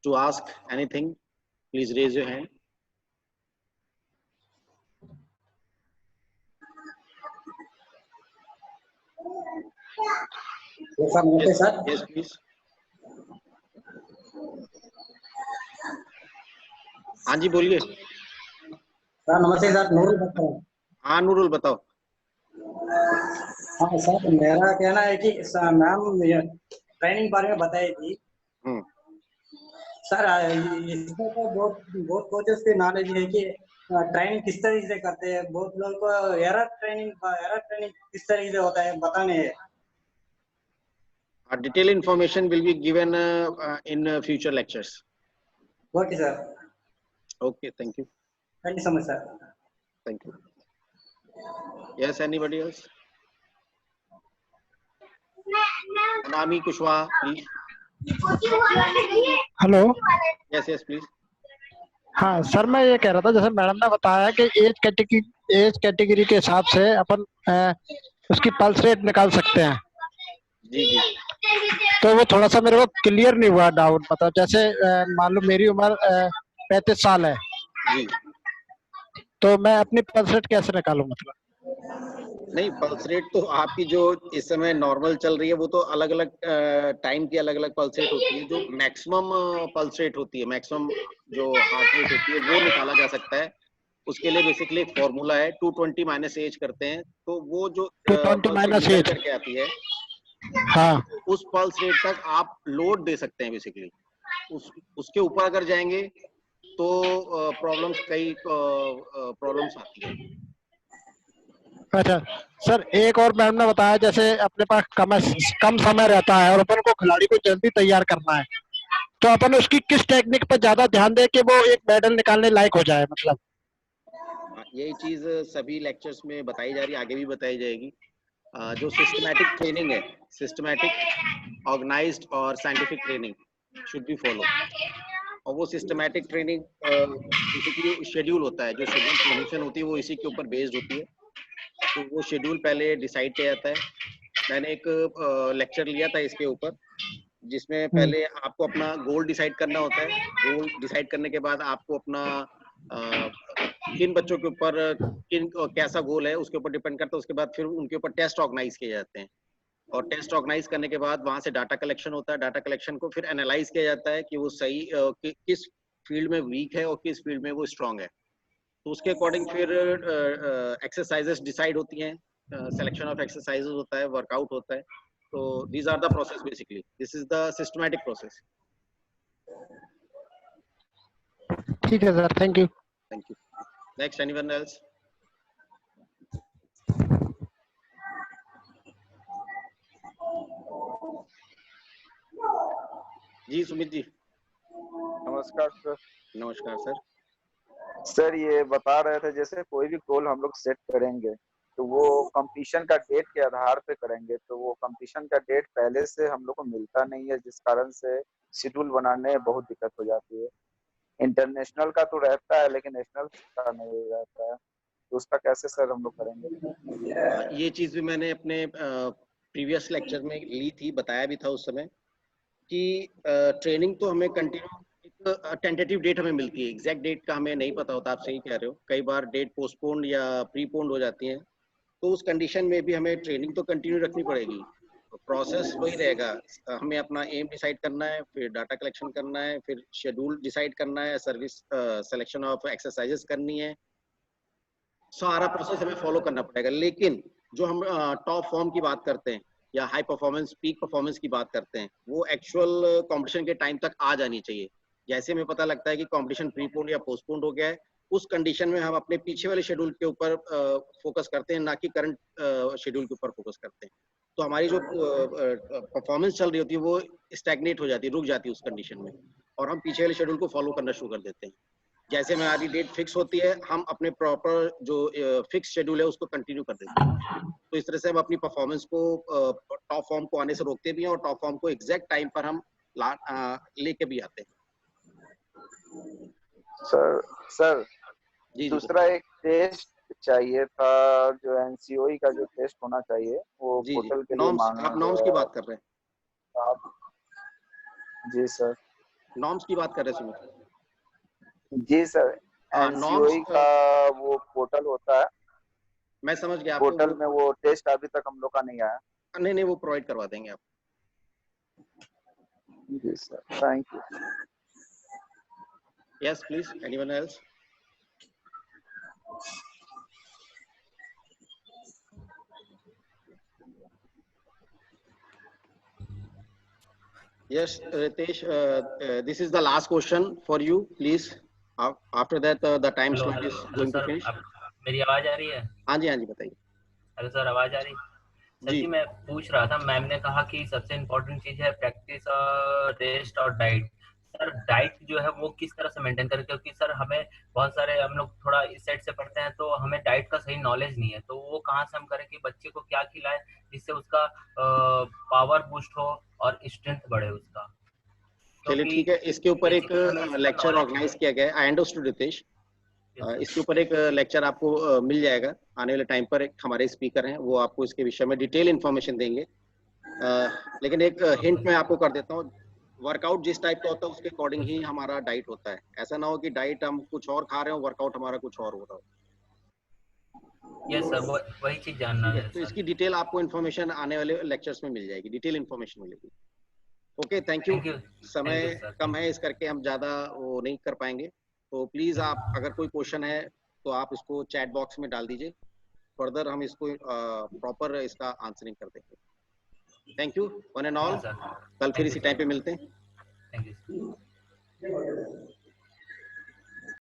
to ask anything, please raise your hand. Yes, sir. Namaste, sir. Yes, please. हाँ जी बोलिए। Sir नमस्ते sir, Nurul बात कर रहा हूँ। हाँ नूरुल बताओ। हाँ सर, मेरा कहना है कि मैम ट्रेनिंग बारे में बताई थी। सर इसमें तो बहुत कोचेस की नॉलेज है कि ट्रेनिंग किस तरीके से करते हैं। बहुत लोगों को एरर ट्रेनिंग किस तरीके से होता है बताने हैं। Detailed information will be given in future lectures. Okay, sir. Okay, thank you. Thank you so much, sir. Thank you. Yes, anybody else? Anami Kushwaha, please. Hello. Yes, yes, please. हाँ sir, मैं ये कह रहा था, जैसे madam ने बताया कि एज कैटेगरी के हिसाब से अपन उसकी पल्स रेट निकाल सकते हैं। जी जी। तो वो थोड़ा सा मेरे को क्लियर नहीं हुआ डाउट। मतलब जैसे मान लो मेरी उम्र 35 साल है जी। तो मैं अपनी पल्स रेट कैसे निकालूं? मतलब नहीं, पल्स रेट तो आपकी जो इस समय नॉर्मल चल रही है वो तो अलग अलग टाइम की अलग अलग पल्स रेट होती है। जो मैक्सिमम पल्स रेट होती है, मैक्सिमम जो हार्ट रेट होती है वो निकाला जा सकता है। उसके लिए बेसिकली एक फॉर्मूला है, 220 माइनस एज करते हैं, तो वो जो 220 पल्स रेट माइनस निकल एज। करके आती है, हाँ, उस पल्स रेट तक आप लोड दे सकते हैं बेसिकली। उसके ऊपर अगर जाएंगे तो प्रॉब्लम्स, कई प्रॉब्लम्स आती है। अच्छा सर, एक और मैम ने बताया जैसे अपने पास कम समय रहता है और अपन को खिलाड़ी को जल्दी तैयार करना है, तो अपन उसकी किस टेक्निक पर ज्यादा ध्यान दे कि वो एक मेडल निकालने लायक हो जाए? मतलब यही चीज सभी लेक्चर्स में बताई जा रही है, आगे भी बताई जाएगी। जो सिस्टमैटिक ट्रेनिंग है, सिस्टमैटिक, ऑर्गेनाइज्ड और scientific training should be follow. और वो सिस्टमैटिक ट्रेनिंग बेसिकली शेड्यूल होता है, जो शेड्यूल परमिशन होती है वो इसी के ऊपर बेस्ड होती है। तो वो शेड्यूल पहले डिसाइड किया जाता है। मैंने एक लेक्चर लिया था इसके ऊपर, जिसमें पहले आपको अपना गोल डिसाइड करना होता है। गोल डिसाइड करने के बाद आपको अपना किन बच्चों के ऊपर कैसा गोल है उसके ऊपर डिपेंड करता है। उसके बाद फिर उनके ऊपर टेस्ट ऑर्गेनाइज किए जाते हैं, और टेस्ट ऑर्गेनाइज करने के बाद वहां से डाटा कलेक्शन होता है। डाटा कलेक्शन को फिर एनालाइज किया जाता है कि वो सही किस फील्ड में वीक है और किस फील्ड में वो स्ट्रांग है। तो उसके अकॉर्डिंग फिर एक्सरसाइजेस डिसाइड होती हैं, सिलेक्शन ऑफ एक्सरसाइजेस होता है, वर्कआउट होता है। तो these are the process, basically this is the systematic process. ठीक है sir, thank you. Thank you. Next, anyone else? जी सुमित जी। नमस्कार सर। नमस्कार सर। सर ये बता रहे थे जैसे कोई भी गोल हम लोग सेट करेंगे तो वो कंपटीशन का डेट के आधार पे करेंगे, तो वो कंपटीशन का डेट पहले से हम लोग को मिलता नहीं है, जिस कारण से शेड्यूल बनाने में बहुत दिक्कत हो जाती है। इंटरनेशनल का तो रहता है लेकिन नेशनल का नहीं रहता है, तो उसका कैसे सर हम लोग करेंगे? ये चीज भी मैंने अपने प्रीवियस लेक्चर में ली थी, बताया भी था उस समय कि ट्रेनिंग तो हमें कंटिन्यू, एक टेंटेटिव डेट हमें मिलती है, एग्जैक्ट डेट का हमें नहीं पता होता। आप सही कह रहे हो, कई बार डेट पोस्टपोन्ड या प्रीपोन्ड हो जाती है। तो उस कंडीशन में भी हमें ट्रेनिंग तो कंटिन्यू रखनी पड़ेगी। प्रोसेस वही रहेगा, हमें अपना एम डिसाइड करना है, फिर डाटा कलेक्शन करना है, फिर शेड्यूल डिसाइड करना है, सर्विस सिलेक्शन ऑफ एक्सरसाइजेस करनी है, सारा प्रोसेस हमें फॉलो करना पड़ेगा। लेकिन जो हम टॉप फॉर्म की बात करते हैं या हाई परफॉर्मेंस, पीक परफॉर्मेंस की बात करते हैं, वो एक्चुअल कंपटीशन के टाइम तक आ जानी चाहिए। जैसे हमें पता लगता है कि कंपटीशन प्रीपोन्ड या पोस्टपोन्ड हो गया है, उस कंडीशन में हम अपने पीछे वाले शेड्यूल के ऊपर फोकस करते हैं, ना कि करंट शेड्यूल के ऊपर फोकस करते हैं। तो हमारी जो परफॉर्मेंस चल रही होती है वो स्टैग्नेट हो जाती है, रुक जाती है उस कंडीशन में, और हम पीछे वाले शेड्यूल को फॉलो करना शुरू कर देते हैं। जैसे हमारी डेट फिक्स होती है, हम अपने प्रॉपर जो फिक्स शेड्यूल है उसको कंटिन्यू कर देते हैं। तो इस तरह से हम अपनी परफॉर्मेंस को, टॉप फॉर्म को आने से रोकते भी हैं, और टॉप फॉर्म को एग्जैक्ट टाइम पर हम लेके भी आते हैं। सर जी दूसरा एक टेस्ट चाहिए था, जो एनसीओई का जो टेस्ट होना चाहिए वो जी पोर्टल के लिए नॉर्म्स, मांगा आप नॉर्म्स की बात कर रहे हैं? आप जी सर। नॉर्म्स की बात कर रहे हैं सुमित? जी सर, एनसीओई का वो पोर्टल होता है, मैं समझ गया आपको। पोर्टल में वो टेस्ट अभी तक हम लोग का नहीं आया। नहीं, वो प्रोवाइड करवा देंगे आप। जी sir, thank you. Yes please, anyone else? Yes, Ritesh, this is the last question for you, please. After that, the time slot is going to finish. मेरी आवाज आ रही है? हाँ जी, बताइए। हेलो सर, आवाज आ रही? सर जी मैं पूछ रहा था, मैम ने कहा कि सबसे इम्पोर्टेंट चीज है प्रैक्टिस और रेस्ट और डाइट। सर डाइट जो है वो किस तरह से मेंटेन करें, क्योंकि सर हमें बहुत सारे, हम लोग थोड़ा इस साइड से पढ़ते हैं तो हमें डाइट का सही नॉलेज नहीं है, तो वो कहाँ से हम करें कि बच्चे को क्या खिलाएं जिससे उसका पावर बूस्ट हो और स्ट्रेंथ बढ़े उसका। चलिए ठीक है, इसके ऊपर एक लेक्चर ऑर्गेनाइज किया गया है। I understood Ritesh. इसके ऊपर एक लेक्चर आपको मिल जाएगा आने वाले टाइम पर। एक हमारे स्पीकर हैं, वो आपको इसके विषय में डिटेल इन्फॉर्मेशन देंगे। लेकिन एक हिंट मैं आपको कर देता हूँ, वर्कआउट जिस टाइप का होता है उसके अकॉर्डिंग ही हमारा डाइट होता है। ऐसा ना हो कि डाइट हम कुछ और खा रहे हो, वर्कआउट हमारा कुछ और हो रहा हो। यस सर, वही चीज जानना है। तो इसकी डिटेल आपको इन्फॉर्मेशन आने वाले लेक्चर्स में मिल जाएगी, डिटेल इन्फॉर्मेशन मिलेगी। Okay, thank you. समय कम है, इस करके हम ज्यादा वो नहीं कर पाएंगे। तो प्लीज आप अगर कोई क्वेश्चन है तो आप इसको चैट बॉक्स में डाल दीजिए, फर्दर हम इसको प्रॉपर इसका आंसरिंग कर देंगे। Thank you one and all. कल फिर इसी टाइम पे मिलते हैं। Thank you.